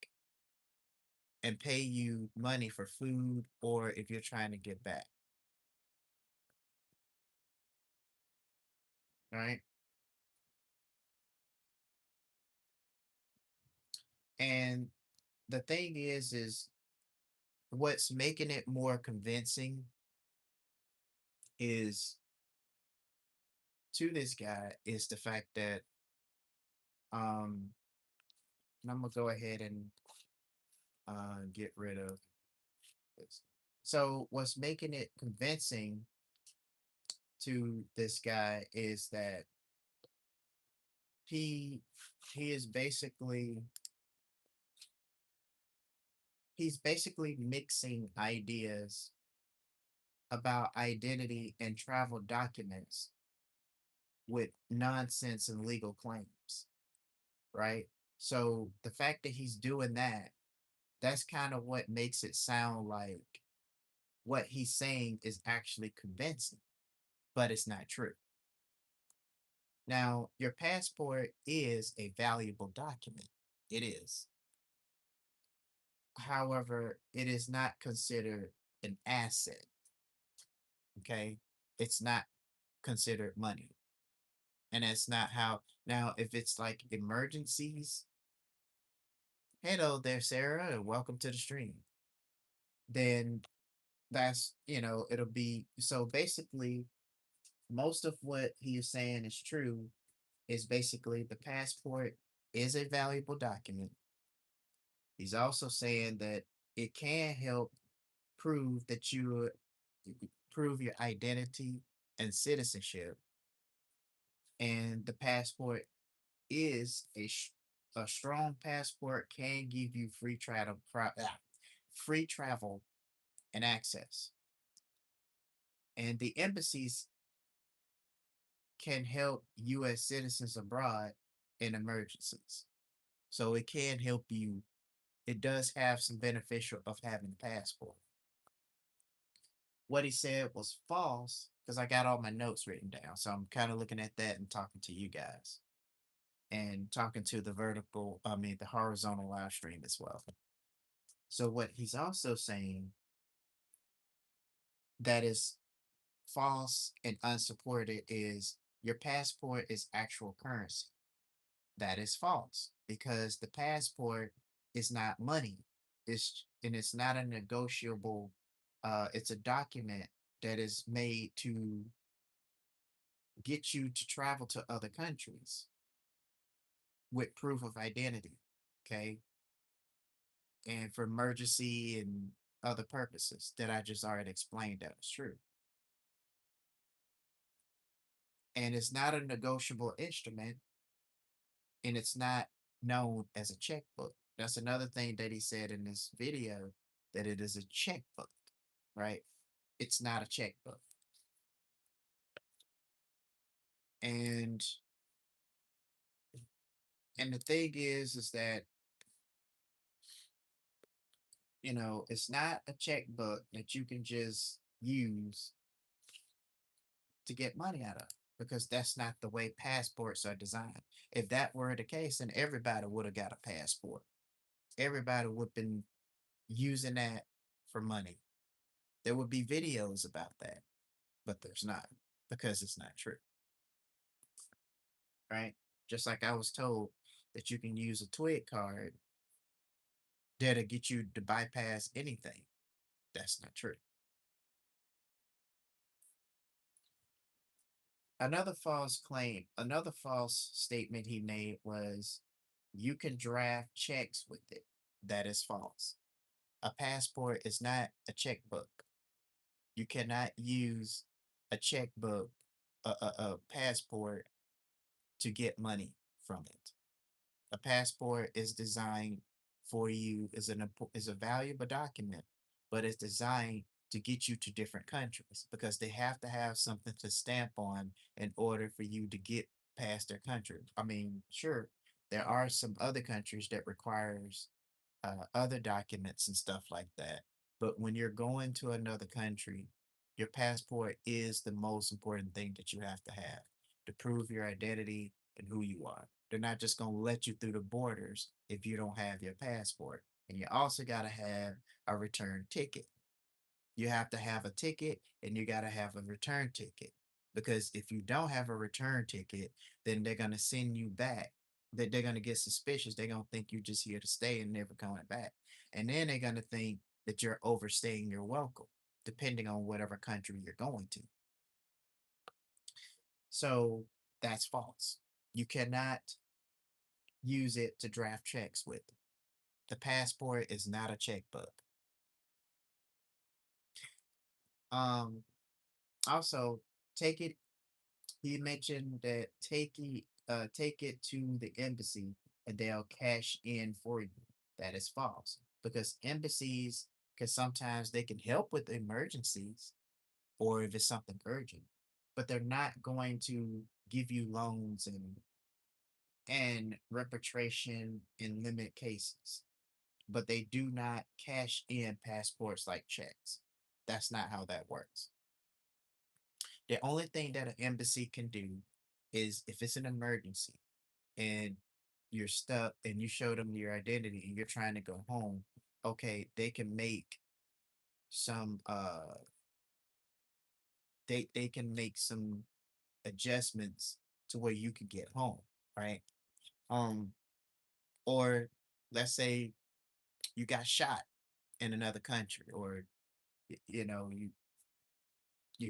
and pay you money for food or if you're trying to get back, right? And the thing is what's making it more convincing is to this guy is the fact that um and I'm gonna go ahead and get rid of this. So what's making it convincing to this guy is that he he is basically he's basically mixing ideas about identity and travel documents with nonsense and legal claims, right? So the fact that he's doing that, that's kind of what makes it sound like what he's saying is actually convincing, but it's not true. Now, your passport is a valuable document. It is. However, it is not considered an asset. Okay. It's not considered money. And that's not how. Now, if it's like emergencies, hello there, Sarah, and welcome to the stream. Then that's, it'll be so basically most of what he is saying is true is basically the passport is a valuable document. He's also saying that it can help prove that you prove your identity and citizenship. And the passport is a strong passport can give you free travel and access. And the embassies can help U.S. citizens abroad in emergencies. So it can help you. It does have some beneficial of having a passport. What he said was false because I got all my notes written down. So I'm kind of looking at that and talking to you guys and talking to the horizontal live stream as well. So what he's also saying that is false and unsupported is your passport is actual currency. That is false because the passport is not money. It's not a negotiable. It's a document that is made to get you to travel to other countries with proof of identity. Okay, and for emergency and other purposes that I just already explained that was true. And it's not a negotiable instrument and it's not known as a checkbook. That's another thing that he said in this video that it is a checkbook, right? It's not a checkbook. And and the thing is that it's not a checkbook that you can just use to get money out of, because that's not the way passports are designed. If that were the case, then everybody would have got a passport. Everybody would have been using that for money. There would be videos about that, but there's not, because it's not true, right? Just like I was told that you can use a Twig card that'll get you to bypass anything. That's not true. Another false statement he made was you can draft checks with it. That is false. A passport is not a checkbook. You cannot use a checkbook, a passport, to get money from it. A passport is designed for you, is a valuable document, but it's designed to get you to different countries, because they have to have something to stamp on in order for you to get past their country. I mean, sure, there are some other countries that requires other documents and stuff like that. But when you're going to another country, your passport is the most important thing that you have to have to prove your identity and who you are. They're not just going to let you through the borders if you don't have your passport. And you also got to have a return ticket. You have to have a ticket, and you got to have a return ticket. Because if you don't have a return ticket, then they're going to send you back. They're going to get suspicious. They're going to think you're just here to stay and never coming back. And then they're going to think that you're overstaying your welcome, depending on whatever country you're going to. So that's false. You cannot use it to draft checks with. The passport is not a checkbook. Um, Also, take it he mentioned that take it to the embassy and they'll cash in for you. That is false, because embassies can sometimes they can help with emergencies or if it's something urgent, but they're not going to give you loans and repatriation in limit cases. But they do not cash in passports like checks. That's not how that works. The only thing that an embassy can do is if it's an emergency and you're stuck and you show them your identity and you're trying to go home, okay, they can make some they can make some adjustments to where you can get home, right? Um or let's say you got shot in another country, or you're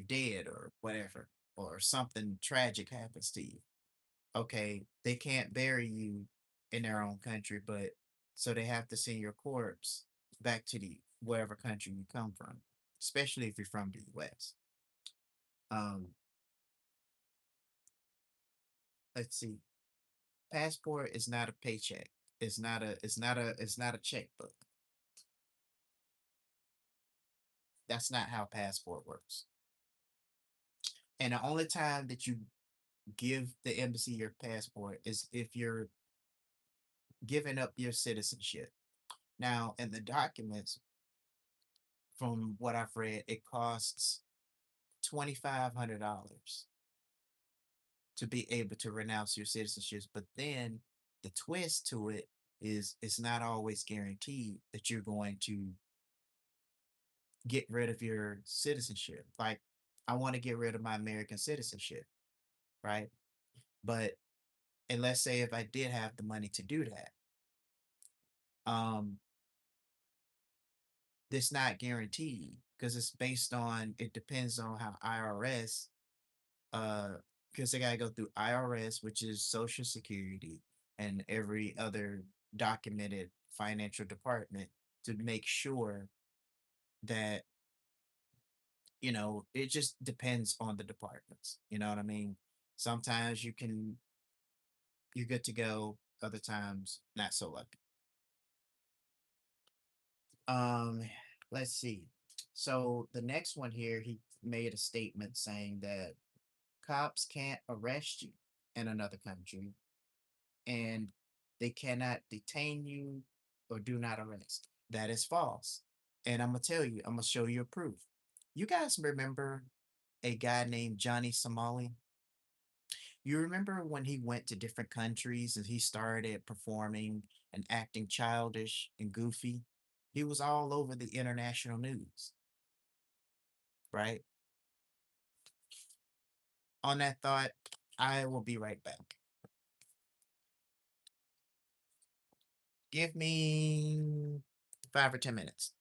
dead or whatever, or something tragic happens to you. Okay, they can't bury you in their own country, but so they have to send your corpse back to the wherever country you come from, especially if you're from the US. Um, let's see. Passport is not a paycheck. It's not a checkbook. That's not how passport works. And the only time that you give the embassy your passport is if you're giving up your citizenship. Now, in the documents, from what I've read, it costs $2,500 to be able to renounce your citizenship. But then the twist to it is it's not always guaranteed that you're going to get rid of your citizenship. Like, I want to get rid of my American citizenship, right? But and let's say if I did have the money to do that, um, it's not guaranteed because it depends on how IRS because they gotta go through IRS, which is Social Security, and every other documented financial department to make sure that it just depends on the departments. You know what I mean? Sometimes you're good to go, other times not so lucky. Um, let's see. So the next one here, he made a statement saying that cops can't arrest you in another country and they cannot detain you or do not arrest. That is false. And I'm gonna tell you, I'm gonna show you a proof. You guys remember a guy named Johnny Somali? You remember when he went to different countries and he started performing and acting childish and goofy? He was all over the international news, right? On that thought, I will be right back. Give me 5 or 10 minutes.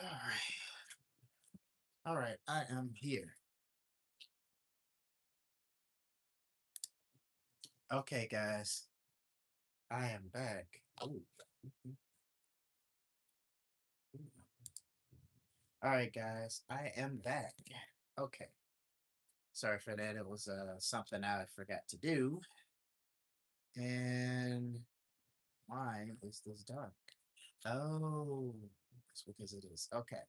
All right. All right. I am here. Okay, guys. I am back. Ooh. All right, guys. I am back. Okay. Sorry for that. It was something I forgot to do. And why is this dark? Oh, it's because it is. Okay.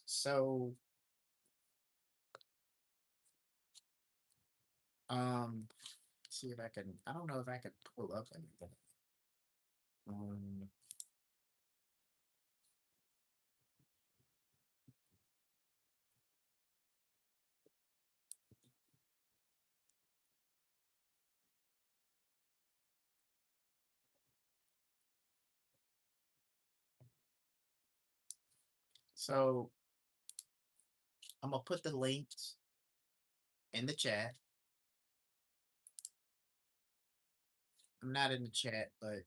So, see if I can. I don't know if I can pull up anything. Um, so I'm gonna put the links in the chat. I'm not in the chat, but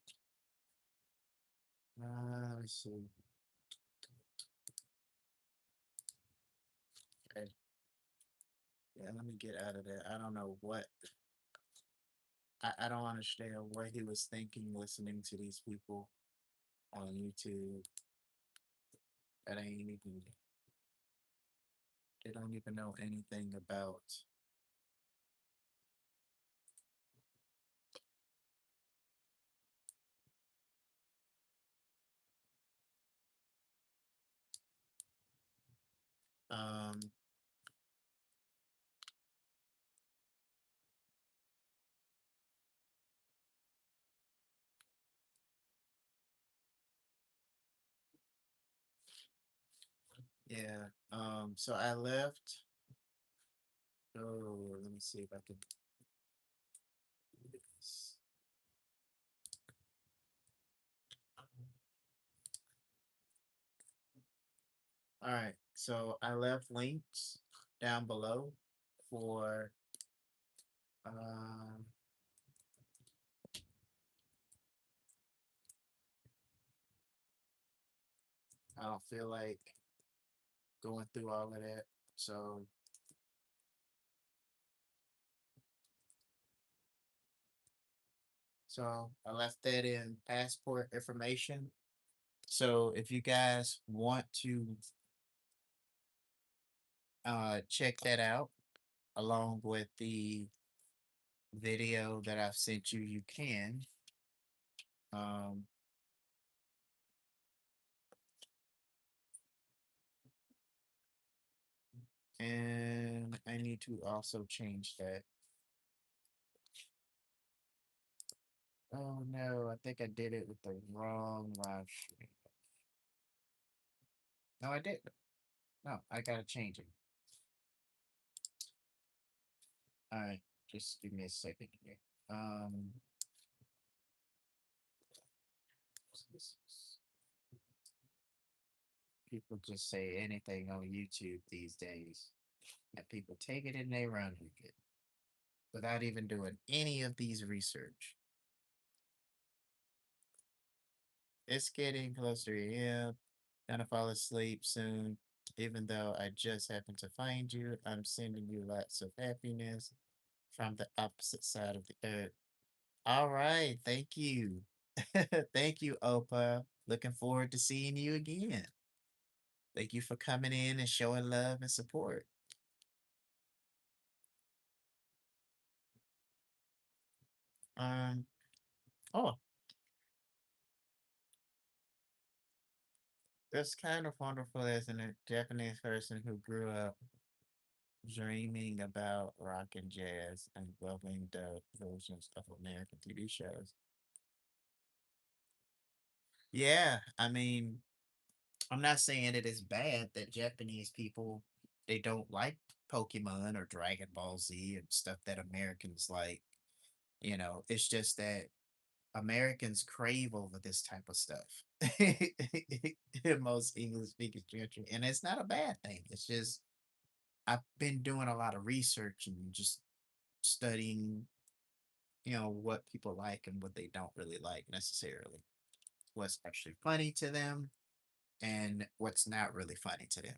let's see. Okay. Yeah, let me get out of there. I don't know what. I don't understand what he was thinking listening to these people on YouTube that ain't even. They don't even know anything about. Um. Yeah. So I left. Oh, let me see if I can do this. All right. So I left links down below for um I don't feel like going through all of that. So I left that in passport information. So if you guys want to check that out along with the video that I've sent you, you can. Um and I need to also change that. Oh no, I think I did it with the wrong live stream. No, I didn't. No, I gotta change it. All right, just give me a second here. Um, people just say anything on YouTube these days, and people take it and they run with it without even doing any of these research. It's getting closer to AM. Gonna fall asleep soon. Even though I just happened to find you, I'm sending you lots of happiness from the opposite side of the earth. All right, thank you. Thank you, Opa. Looking forward to seeing you again. Thank you for coming in and showing love and support. Um, oh, that's kind of wonderful as a Japanese person who grew up dreaming about rock and jazz and loving the versions of American TV shows. Yeah, I mean, I'm not saying it is bad that Japanese people they don't like Pokemon or Dragon Ball Z and stuff that Americans like. It's just that Americans crave over this type of stuff in most English speaking country, and it's not a bad thing. It's just I've been doing a lot of research and just studying, what people like and what they don't really like necessarily. What's actually funny to them, and what's not really funny to them.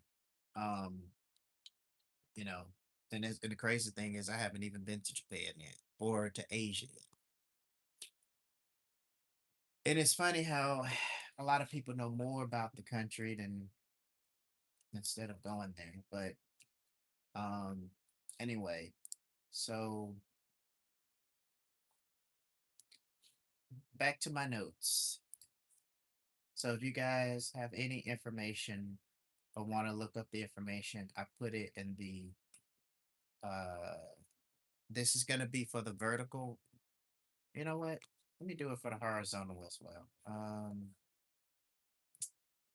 Um, you know, and the crazy thing is I haven't even been to Japan yet or to Asia yet. And it's funny how a lot of people know more about the country than instead of going there. But um anyway, so back to my notes. So if you guys have any information or want to look up the information, I put it in the this is gonna be for the vertical. You know what? Let me do it for the horizontal as well.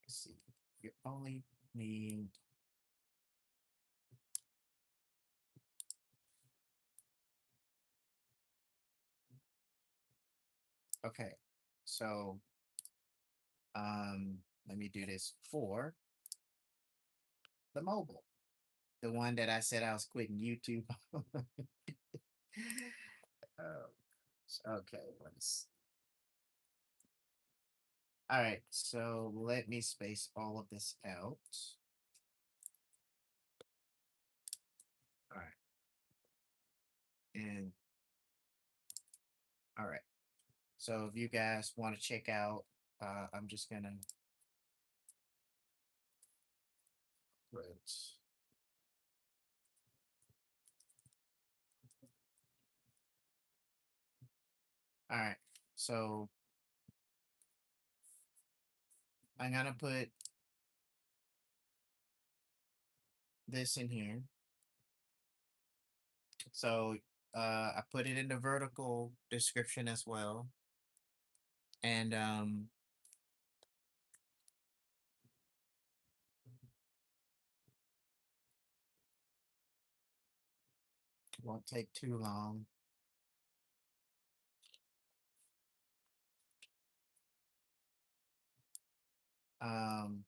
Let's see. You only need okay. So let me do this for the mobile. The one that I said I was quitting YouTube. Oh, okay, let's. All right, so let me space all of this out. All right, and all right. So if you guys want to check out, I'm just gonna put. All right, so I'm gonna put this in here. So I put it in the vertical description as well, and it won't take too long. Um,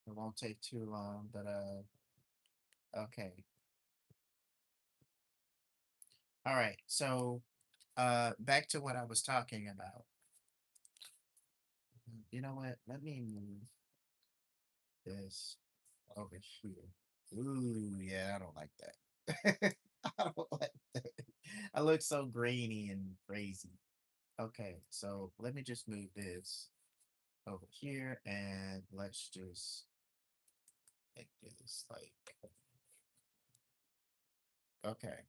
it won't take too long, but okay. All right. So back to what I was talking about. You know what? Let me move this over here. Ooh, yeah, I don't like that. I don't like that. I look so grainy and crazy. Okay, so let me just move this over here and let's just make this like okay.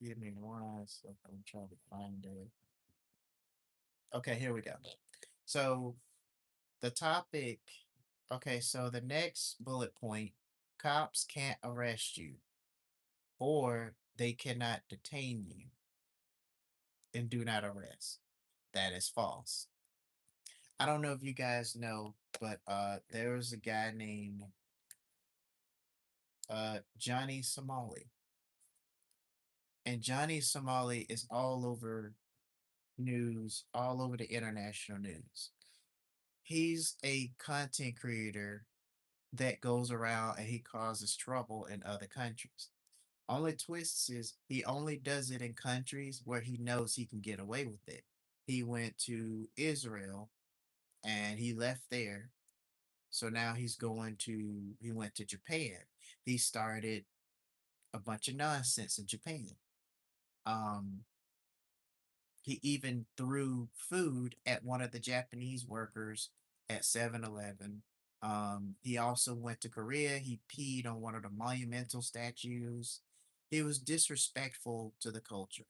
Give me one second. I'm trying to find it. Okay, here we go. So the topic, okay, so the next bullet point, cops can't arrest you or they cannot detain you and do not arrest. That is false. I don't know if you guys know, but there was a guy named Johnny Somali. And Johnny Somali is all over news, all over the international news. He's a content creator that goes around and he causes trouble in other countries. Only twist is he only does it in countries where he knows he can get away with it. He went to Israel and he left there. So now he went to Japan. He started a bunch of nonsense in Japan. Um, he even threw food at one of the Japanese workers at 7-Eleven. He also went to Korea. He peed on one of the monumental statues. He was disrespectful to the culture.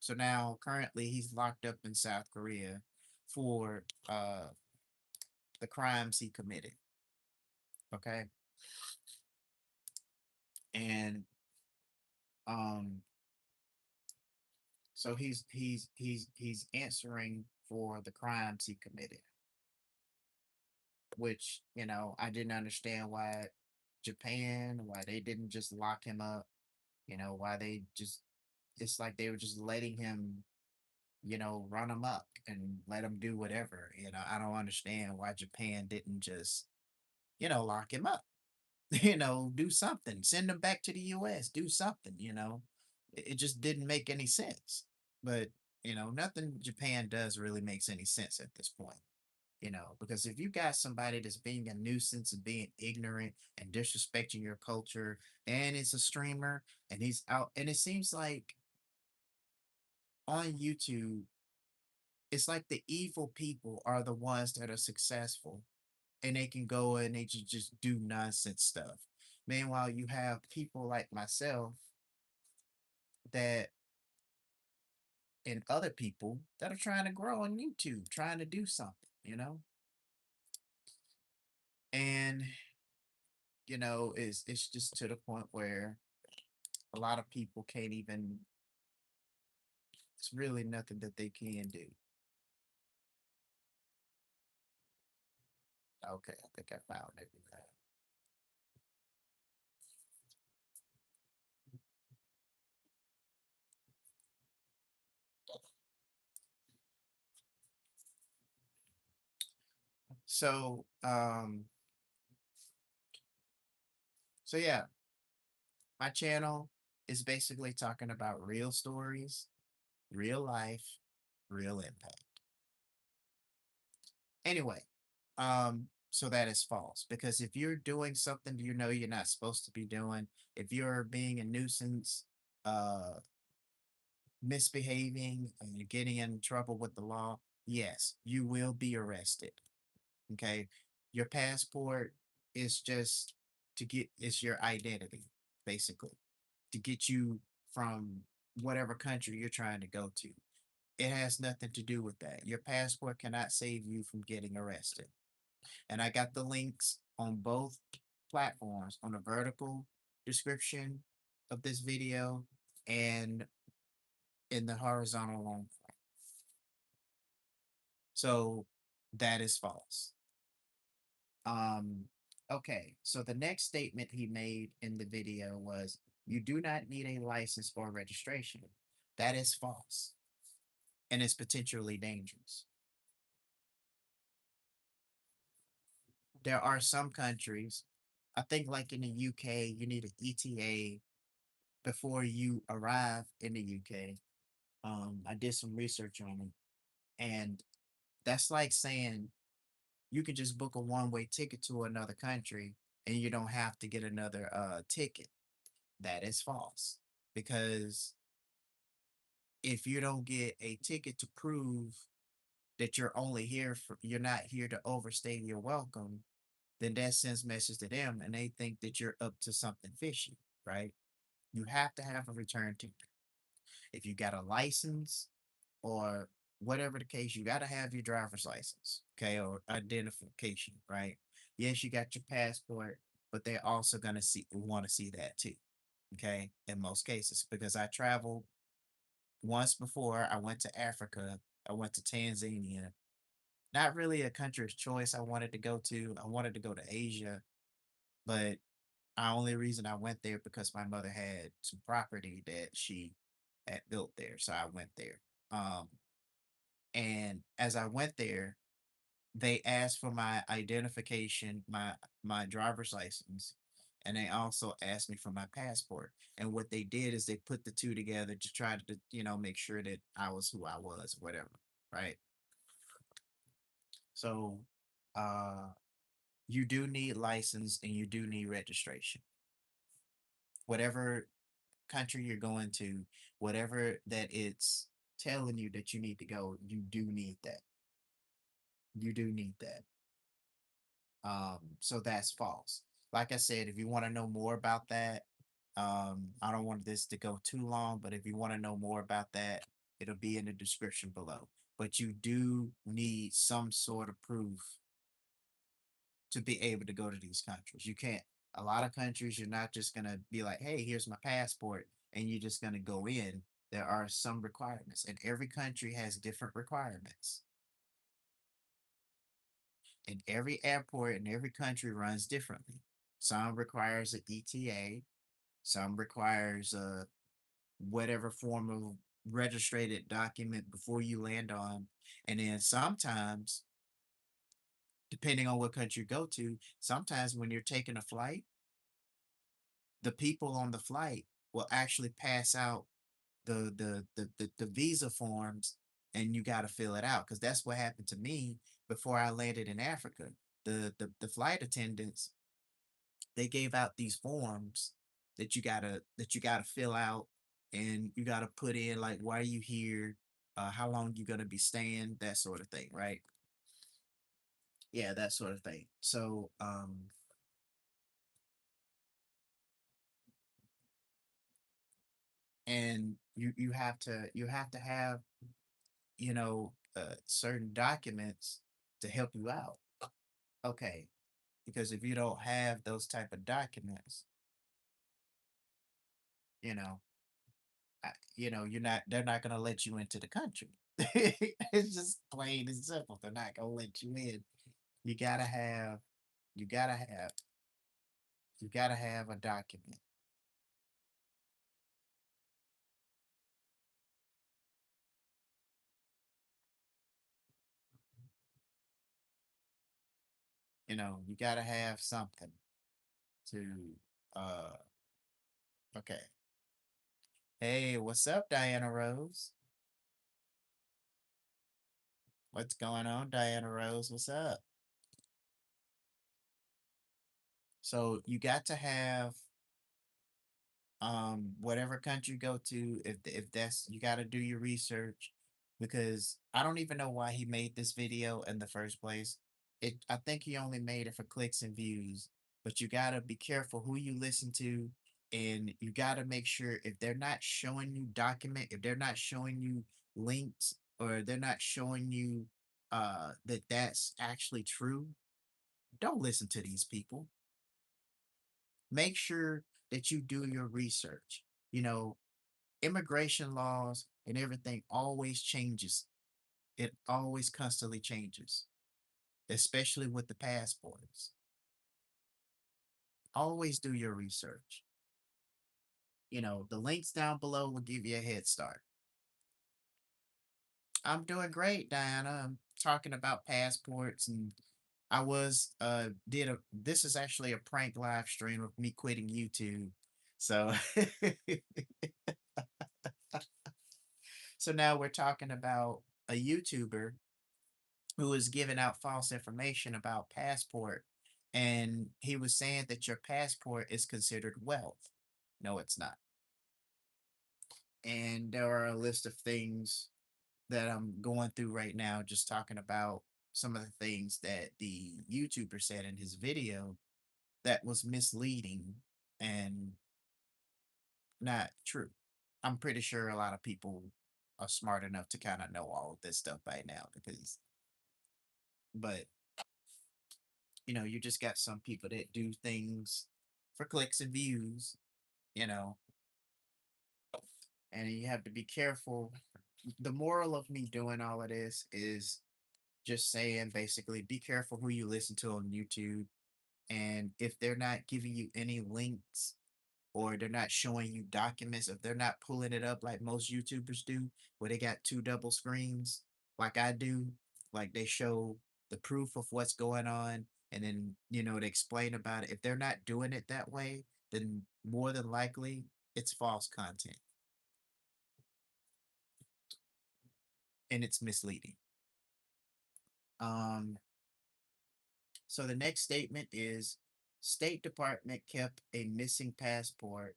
So now, currently, he's locked up in South Korea for the crimes he committed. Okay, and um, so he's answering for the crimes he committed, which I didn't understand why Japan, why they didn't just lock him up. Why they just, it's like they were just letting him, run amok and let him do whatever. I don't understand why Japan didn't just, lock him up, do something, send him back to the US, do something, it just didn't make any sense. But, nothing Japan does really makes any sense at this point. Because if you got somebody that's being a nuisance and being ignorant and disrespecting your culture, and it's a streamer and he's out, and it seems like on YouTube, it's like the evil people are the ones that are successful and they can go and they just do nonsense stuff. Meanwhile, you have people like myself that and other people that are trying to grow on YouTube, trying to do something. And it's just to the point where a lot of people can't even, it's really nothing that they can do. Okay, I think I found everything. So, so yeah, my channel is basically talking about real stories, real life, real impact. Anyway, so that is false because if you're doing something you're not supposed to be doing, if you're being a nuisance, uh, misbehaving, and you're getting in trouble with the law, yes, you will be arrested. Okay, your passport is just to get, it's your identity basically to get you from whatever country you're trying to go to. It has nothing to do with that. Your passport cannot save you from getting arrested. And I got the links on both platforms on the vertical description of this video and in the horizontal long form. So that is false. Um, okay, so the next statement he made in the video was, you do not need a license or registration. That is false and it's potentially dangerous. There are some countries, I think like in the UK, you need an ETA before you arrive in the UK. I did some research on it, and that's like saying you could just book a one-way ticket to another country and you don't have to get another ticket. That is false because if you don't get a ticket to prove that you're not here to overstay your welcome, then that sends message to them and they think that you're up to something fishy, right? You have to have a return ticket. If you got a license or whatever the case, you got to have your driver's license, okay, or identification, right? Yes, you got your passport, but they're also gonna want to see that too, okay, in most cases, because I traveled once before. I went to Africa. I went to Tanzania. Not really a country of choice I wanted to go to. I wanted to go to Asia, but the only reason I went there because my mother had some property that she had built there, so I went there. Um, and as I went there, they asked for my identification, my driver's license, and they also asked me for my passport. And what they did is they put the two together to try to, make sure that I was who I was, whatever, right? So, uh, you do need license and you do need registration. Whatever country you're going to, whatever that it's telling you that you need to go, you do need that. You do need that. So that's false. Like I said, if you want to know more about that, I don't want this to go too long, but if you want to know more about that, it'll be in the description below. But you do need some sort of proof to be able to go to these countries. You can't, a lot of countries, you're not just going to be like, hey, here's my passport, and you're just going to go in. There are some requirements, and every country has different requirements. And every airport in every country runs differently. Some requires an ETA, Some requires whatever form of registered document before you land on. And then sometimes, depending on what country you go to, sometimes when you're taking a flight, the people on the flight will actually pass out the visa forms, and you got to fill it out, because that's what happened to me before I landed in Africa. The flight attendants, they gave out these forms that you gotta fill out, and you gotta put in like why are you here, how long you gonna be staying, that sort of thing, right? Yeah, that sort of thing. So and you have to have certain documents to help you out. Okay, because if you don't have those type of documents, you know, you're not. They're not gonna let you into the country. It's just plain and simple. They're not gonna let you in. You gotta have. You gotta have. You gotta have a document. You gotta have something to. Uh. Okay. Hey, what's up, Diana Rose? What's going on, Diana Rose? What's up? So you got to have whatever country you go to, if that's, you got to do your research, because I don't even know why he made this video in the first place. I think he only made it for clicks and views, but you got to be careful who you listen to, and you got to make sure if they're not showing you document, if they're not showing you links, or they're not showing you that that's actually true, don't listen to these people. Make sure that you do your research. You know, immigration laws and everything always changes. It always constantly changes, especially with the passports. Always do your research. The links down below will give you a head start. I'm doing great, Diana. I'm talking about passports, and I was did a this is actually a prank live stream of me quitting YouTube. So so now we're talking about a YouTuber who was giving out false information about passport, and he was saying that your passport is considered wealth. No, it's not. And there are a list of things that I'm going through right now, just talking about some of the things that the YouTuber said in his video that was misleading and not true. I'm pretty sure a lot of people are smart enough to kind of know all of this stuff by now, but you just got some people that do things for clicks and views, you know, and you have to be careful. The moral of me doing all of this is just saying basically be careful who you listen to on YouTube. And if they're not giving you any links, or they're not showing you documents, if they're not pulling it up like most YouTubers do, where they got two double screens, like I do, like they show the proof of what's going on, and then, they explain about it. If they're not doing it that way, then more than likely it's false content and it's misleading. Um, so the next statement is State Department kept a missing passport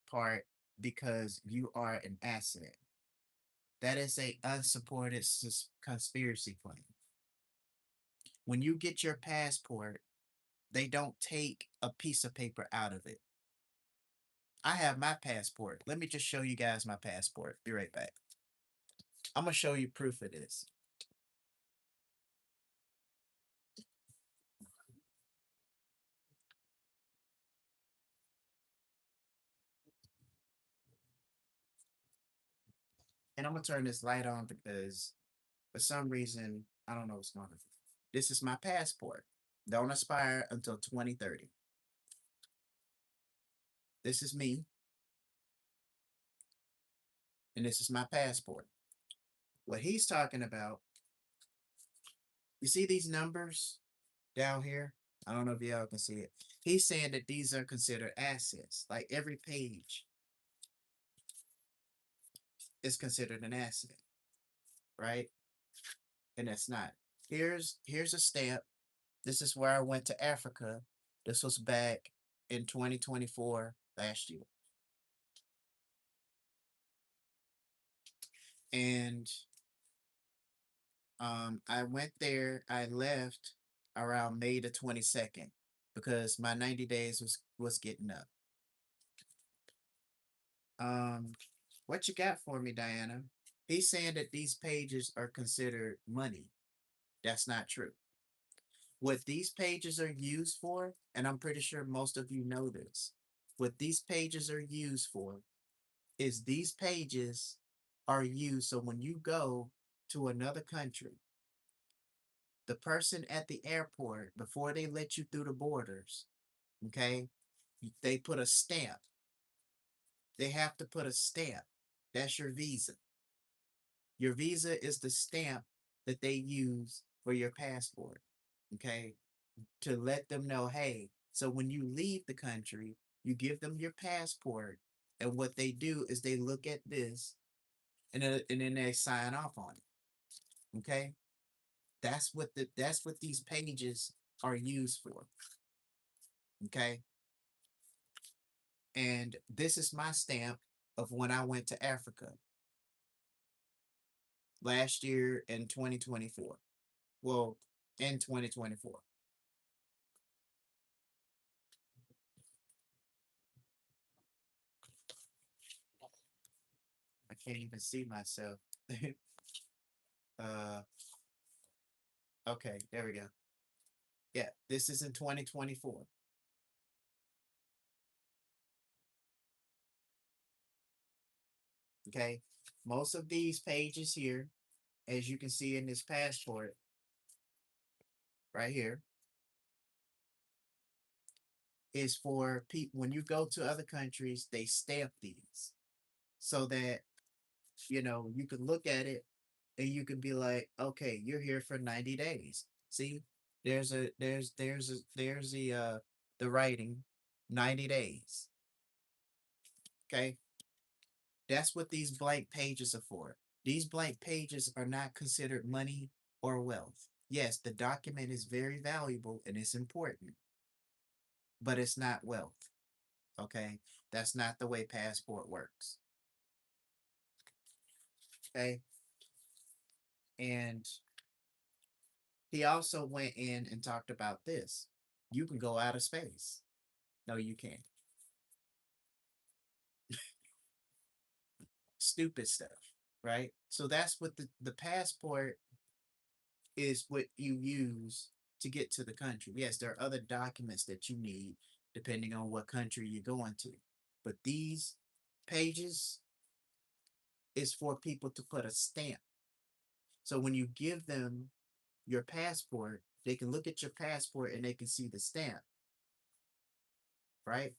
part because you are an asset. That is a unsupported conspiracy claim. When you get your passport, they don't take a piece of paper out of it. I have my passport. Let me just show you guys my passport. Be right back. I'm gonna show you proof of this. And I'm gonna turn this light on because for some reason I don't know what's going on. This is my passport. Don't expire until 2030. This is me, and this is my passport. What he's talking about, you see these numbers down here? I don't know if y'all can see it. He's saying that these are considered assets. Like every page is considered an asset, right? And that's not. Here's a stamp. This is where I went to Africa. This was back in 2024 last year. And I went there, I left around May the 22nd because my 90 days was getting up. Um, what you got for me, Diana? He's saying that these pages are considered money. That's not true. What these pages are used for, and I'm pretty sure most of you know this, what these pages are used for is these pages are used so when you go to another country, the person at the airport, before they let you through the borders, okay, they put a stamp. They have to put a stamp. That's your visa. Your visa is the stamp that they use for your passport, okay, to let them know, hey, so when you leave the country, you give them your passport, and what they do is they look at this and then they sign off on it, okay? That's what these pages are used for, okay? And this is my stamp of when I went to Africa last year in 2024. Well, in 2024. I can't even see myself. uh okay, there we go. Yeah, this is in 2024. Okay. Most of these pages here, as you can see in this passport right here, is for people when you go to other countries, they stamp these so that you can look at it and you can be like, okay, you're here for 90 days. See, there's the writing 90 days. Okay. That's what these blank pages are for. These blank pages are not considered money or wealth. Yes, the document is very valuable and it's important, but it's not wealth. Okay. That's not the way passport works. Okay. And he also went in and talked about this. You can go out of space. No, you can't. Stupid stuff, right? So that's what the passport is what you use to get to the country. Yes, there are other documents that you need depending on what country you're going to. But these pages is for people to put a stamp. So when you give them your passport, they can look at your passport and they can see the stamp, right?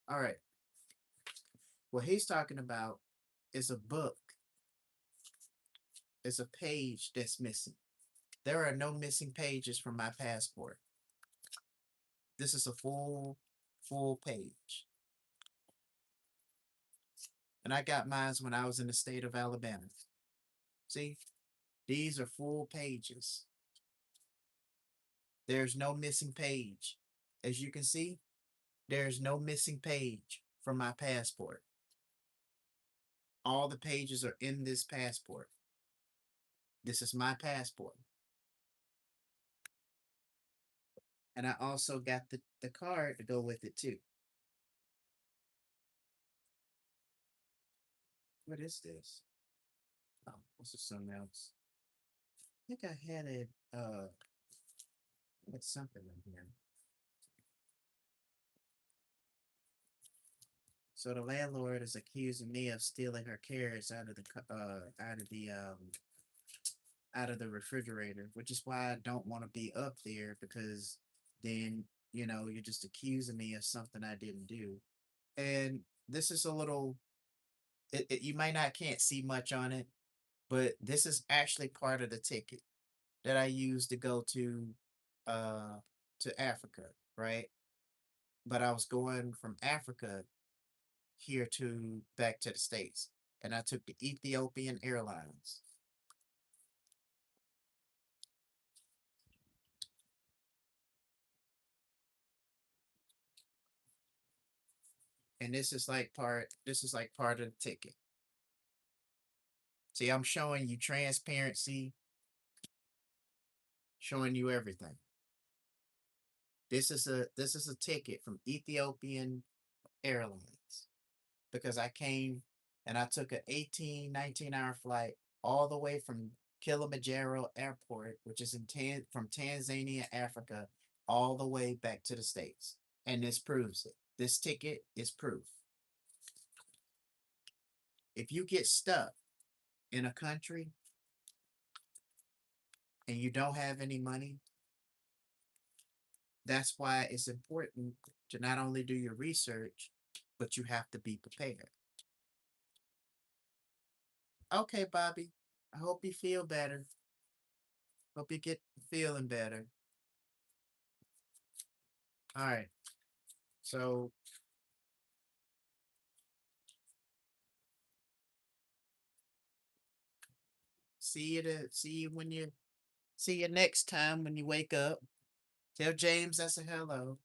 All right. What he's talking about is a book, is a page that's missing. There are no missing pages from my passport. This is a full page. And I got mine when I was in the state of Alabama. See, these are full pages. There's no missing page. As you can see, there's no missing page from my passport. All the pages are in this passport. This is my passport. And I also got the card to go with it too. What is this? Oh, this is something else. I think I had it with something in here. So the landlord is accusing me of stealing her carrots out of the out of the refrigerator, which is why I don't want to be up there because then, you're just accusing me of something I didn't do. And this is a little, you might not can't see much on it, but this is actually part of the ticket that I used to go uh to Africa, right? But I was going from Africa here to back to the States, and I took the Ethiopian Airlines. And this is like part of the ticket. See, I'm showing you transparency, showing you everything. This is a ticket from Ethiopian Airlines because I came and I took an 18, 19-hour flight all the way from Kilimanjaro Airport, which is from Tanzania, Africa, all the way back to the States. And this proves it. This ticket is proof. If you get stuck in a country and you don't have any money, that's why it's important to not only do your research, but you have to be prepared. Okay, Bobby, I hope you feel better. Hope you get feeling better. All right. So see you next time when you wake up. Tell James I said hello.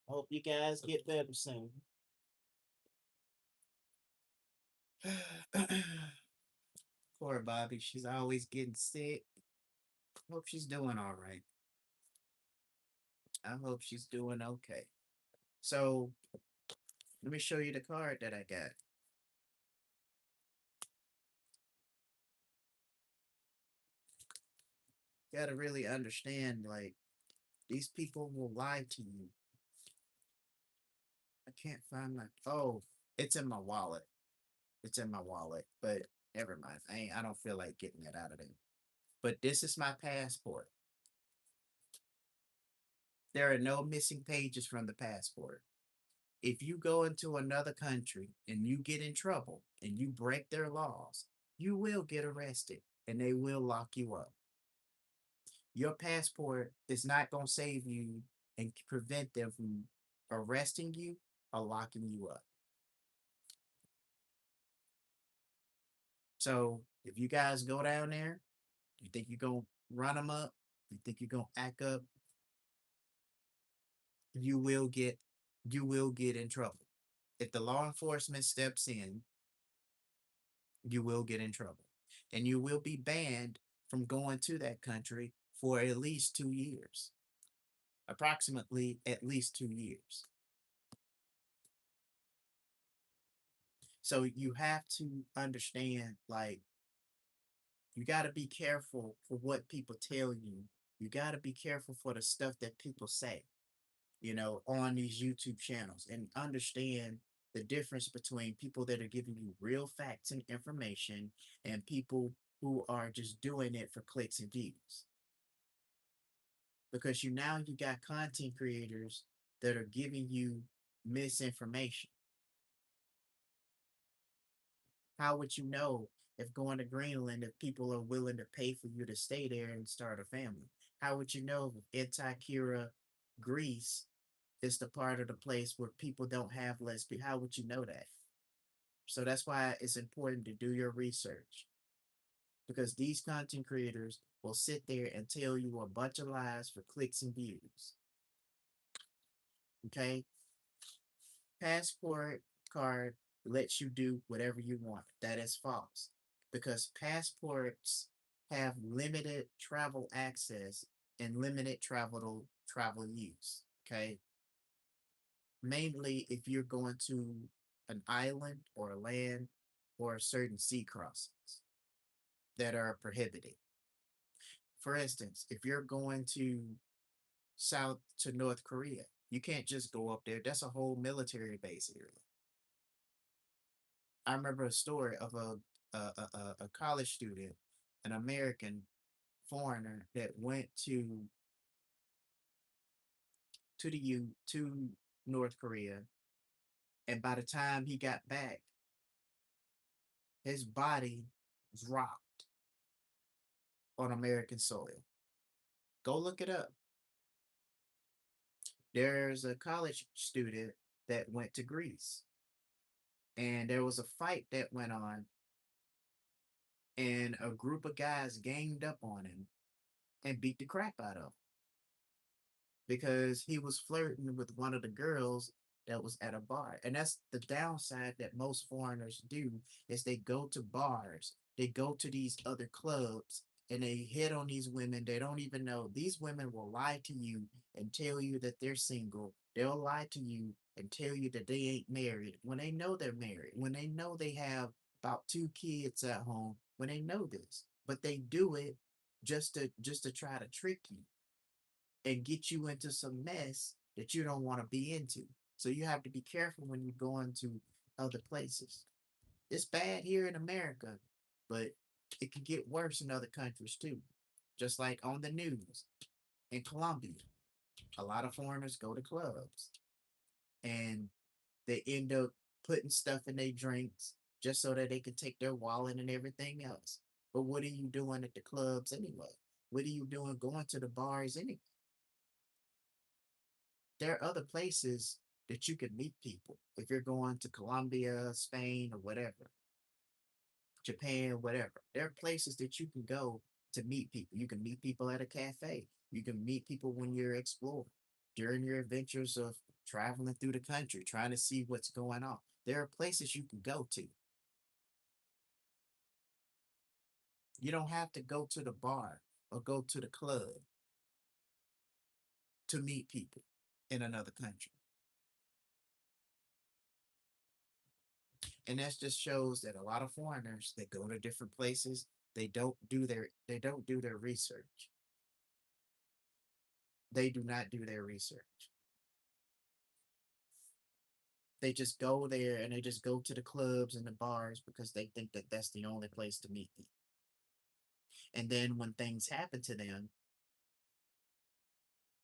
Hope you guys get better soon. Poor Bobby, she's always getting sick. Hope she's doing all right. I hope she's doing okay. So let me show you the card that I got. You gotta really understand, like, these people will lie to you. I can't find my it's in my wallet. It's in my wallet, but never mind. I don't feel like getting it out of there. But this is my passport. There are no missing pages from the passport. If you go into another country and you get in trouble and you break their laws, you will get arrested and they will lock you up. Your passport is not going to save you and prevent them from arresting you or locking you up. So if you guys go down there, you think you're going to run them up, you think you're going to act up, you will get you will get in trouble. If the law enforcement steps in, you will get in trouble. And you will be banned from going to that country for at least 2 years. Approximately at least 2 years. So you have to understand, like, you got to be careful for what people tell you. You got to be careful for the stuff that people say, on these YouTube channels, and understand the difference between people that are giving you real facts and information and people who are just doing it for clicks and views. Because you got content creators that are giving you misinformation. How would you know if going to Greenland if people are willing to pay for you to stay there and start a family? How would you know if Antakira, Greece is the part of the place where people don't have lesbian? How would you know that? So that's why it's important to do your research because these content creators will sit there and tell you a bunch of lies for clicks and views. Okay? Passport card lets you do whatever you want. That is false because passports have limited travel access and limited travel use. Okay? Mainly if you're going to an island or a land or certain sea crossings that are prohibited. For instance, if you're going to South to North Korea, you can't just go up there. That's a whole military base area. I remember a story of a college student, an American foreigner that went to the U to North Korea, and by the time he got back, his body dropped on American soil. Go look it up. There's a college student that went to Greece, and there was a fight that went on, and a group of guys ganged up on him and beat the crap out of him because he was flirting with one of the girls that was at a bar. And that's the downside that most foreigners do is they go to bars, they go to these other clubs and they hit on these women they don't even know. These women will lie to you and tell you that they're single. They'll lie to you and tell you that they ain't married when they know they're married, when they know they have about two kids at home, when they know this. But they do it just to try to trick you and get you into some mess that you don't want to be into. So you have to be careful when you go into other places. It's bad here in America, but it can get worse in other countries too. Just like on the news in Colombia, a lot of foreigners go to clubs and they end up putting stuff in their drinks just so that they can take their wallet and everything else. But what are you doing at the clubs anyway? What are you doing going to the bars anyway? There are other places that you can meet people if you're going to Colombia, Spain, or whatever, Japan, whatever. There are places that you can go to meet people. You can meet people at a cafe. You can meet people when you're exploring during your adventures of traveling through the country, trying to see what's going on. There are places you can go to. You don't have to go to the bar or go to the club to meet people in another country. And that just shows that a lot of foreigners that go to different places, they don't do their research. They do not do their research. They just go there and they just go to the clubs and the bars because they think that that's the only place to meet them. And then when things happen to them,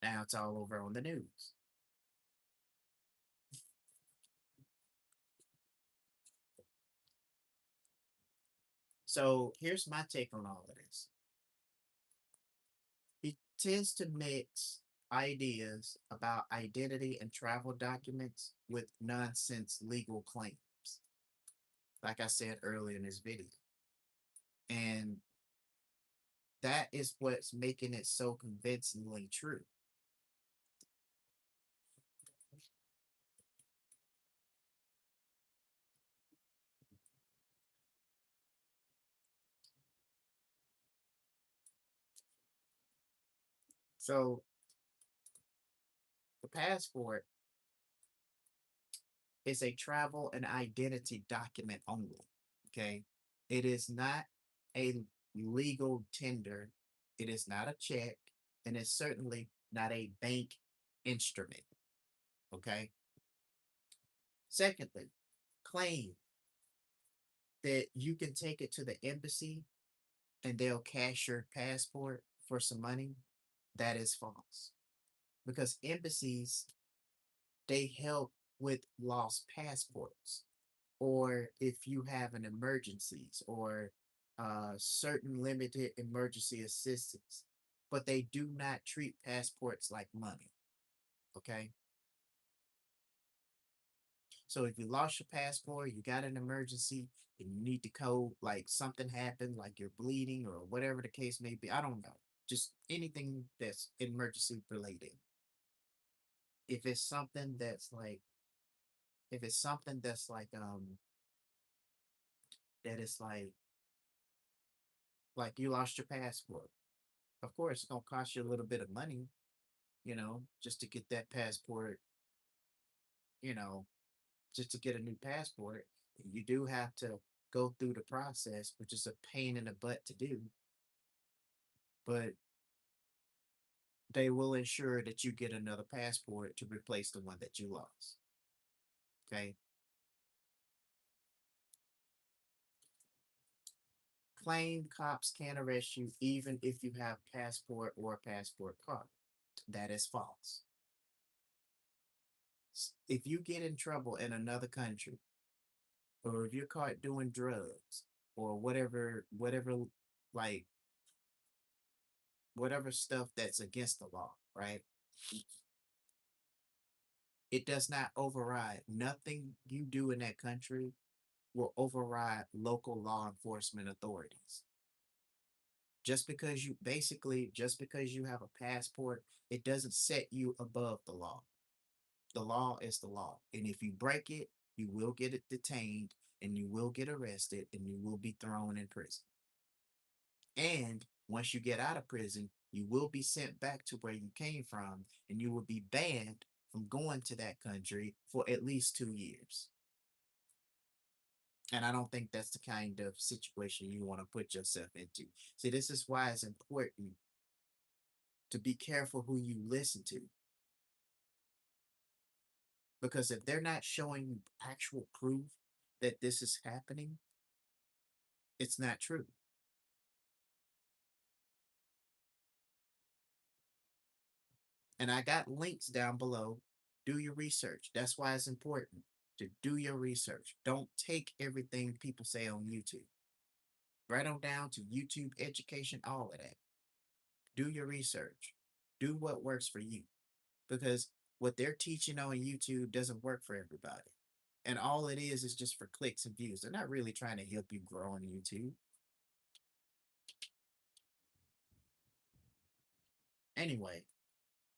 now it's all over on the news. So here's my take on all of this. He tends to mix ideas about identity and travel documents with nonsense legal claims, like I said earlier in this video. And that is what's making it so convincingly true. So the passport is a travel and identity document only. Okay. It is not a legal tender, it is not a check, and it's certainly not a bank instrument. Okay. Secondly, claim that you can take it to the embassy and they'll cash your passport for some money. That is false because embassies they help with lost passports or if you have an emergencies or certain limited emergency assistance, but they do not treat passports like money. Okay. So if you lost your passport, you got an emergency, and you need to code, like something happened, like you're bleeding or whatever the case may be, I don't know. Just anything that's emergency related. If it's something that's like, if it's something that's that is like you lost your passport. Of course, it's gonna cost you a little bit of money, just to get that passport, you know, just to get a new passport. You do have to go through the process, which is a pain in the butt to do, but they will ensure that you get another passport to replace the one that you lost. Okay. claim cops can't arrest you even if you have passport or a passport card. That is false. If you get in trouble in another country, or if you're caught doing drugs, or whatever, like whatever stuff that's against the law, right? It does not override. Nothing you do in that country will override local law enforcement authorities. Just because you have a passport, it doesn't set you above the law. The law is the law. And if you break it, you will get it detained and you will get arrested and you will be thrown in prison. And once you get out of prison, you will be sent back to where you came from and you will be banned from going to that country for at least 2 years. And I don't think that's the kind of situation you want to put yourself into. See, this is why it's important to be careful who you listen to. Because if they're not showing you actual proof that this is happening, it's not true. And I got links down below. Do your research. That's why it's important to do your research. Don't take everything people say on YouTube. Write them down to YouTube education, all of that. Do your research. Do what works for you. Because what they're teaching on YouTube doesn't work for everybody. And all it is just for clicks and views. They're not really trying to help you grow on YouTube. Anyway,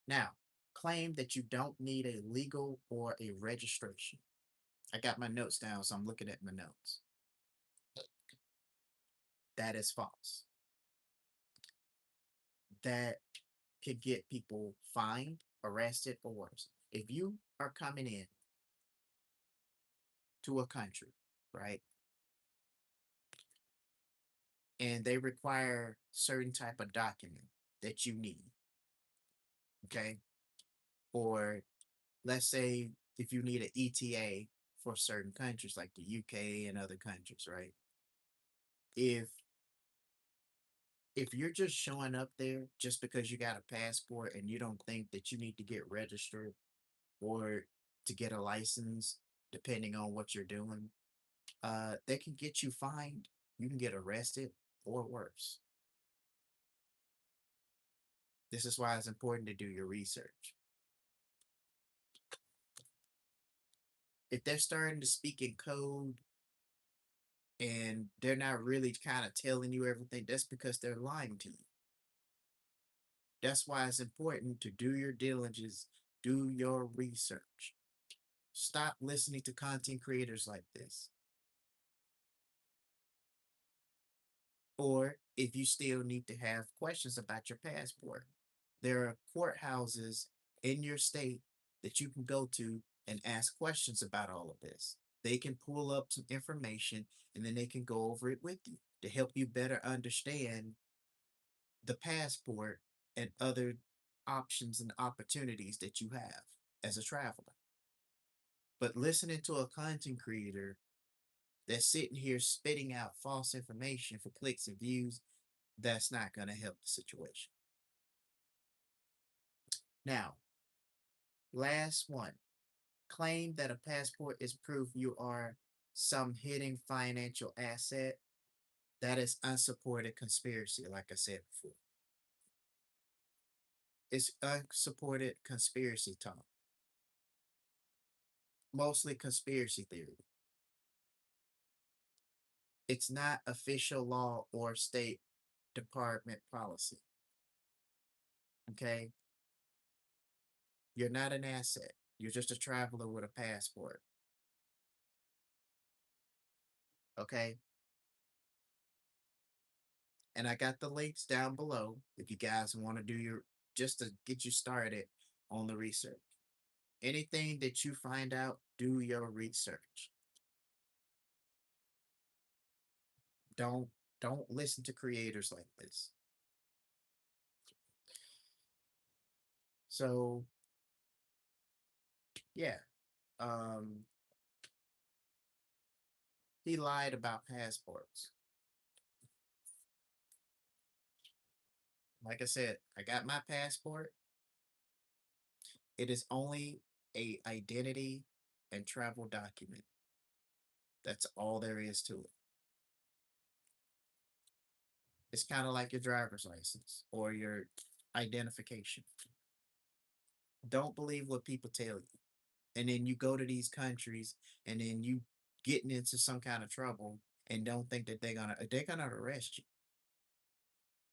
now claim that you don't need a legal or a registration. I got my notes down, so I'm looking at my notes. That is false. That could get people fined, arrested, or worse. If you are coming in to a country, right, and they require certain type of document that you need, okay, or let's say if you need an ETA for certain countries like the UK and other countries, right? If if you're just showing up there just because you got a passport and you don't think that you need to get registered or to get a license, depending on what you're doing, they can get you fined. You can get arrested or worse. This is why it's important to do your research. If they're starting to speak in code and they're not really kind of telling you everything, that's because they're lying to you. That's why it's important to do your diligence, do your research. Stop listening to content creators like this. Or if you still need to have questions about your passport, there are courthouses in your state that you can go to and ask questions about all of this. They can pull up some information and then they can go over it with you to help you better understand the passport and other options and opportunities that you have as a traveler. But listening to a content creator that's sitting here spitting out false information for clicks and views, that's not going to help the situation. Now, last one, claim that a passport is proof you are some hidden financial asset. That is unsupported conspiracy, like I said before. It's unsupported conspiracy talk, mostly conspiracy theory. It's not official law or State Department policy. Okay? You're not an asset. You're just a traveler with a passport. Okay? And I got the links down below if you guys want to do your, just to get you started on the research. Anything that you find out, do your research. Don't don't listen to creators like this. So yeah, um, he lied about passports. Like I said, I got my passport. It is only a identity and travel document. That's all there is to it. It's kind of like your driver's license or your identification. Don't believe what people tell you. And then you go to these countries and then you getting into some kind of trouble and don't think that they're gonna arrest you.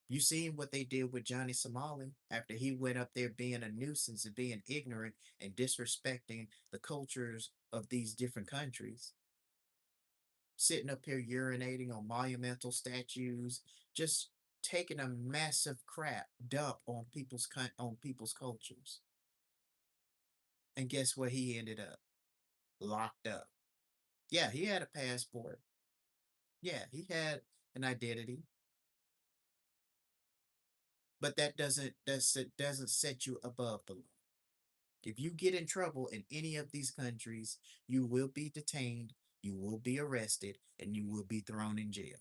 You seen what they did with Johnny Somali after he went up there being a nuisance and being ignorant and disrespecting the cultures of these different countries, sitting up here urinating on monumental statues, just taking a massive crap dump on people's cultures. And guess where he ended up? Locked up. Yeah, he had a passport. Yeah, he had an identity, but it doesn't set you above the law. If you get in trouble in any of these countries, you will be detained, you will be arrested, and you will be thrown in jail.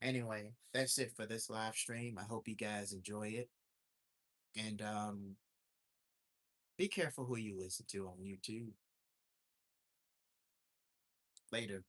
Anyway, that's it for this live stream. I hope you guys enjoy it. And be careful who you listen to on YouTube. Later.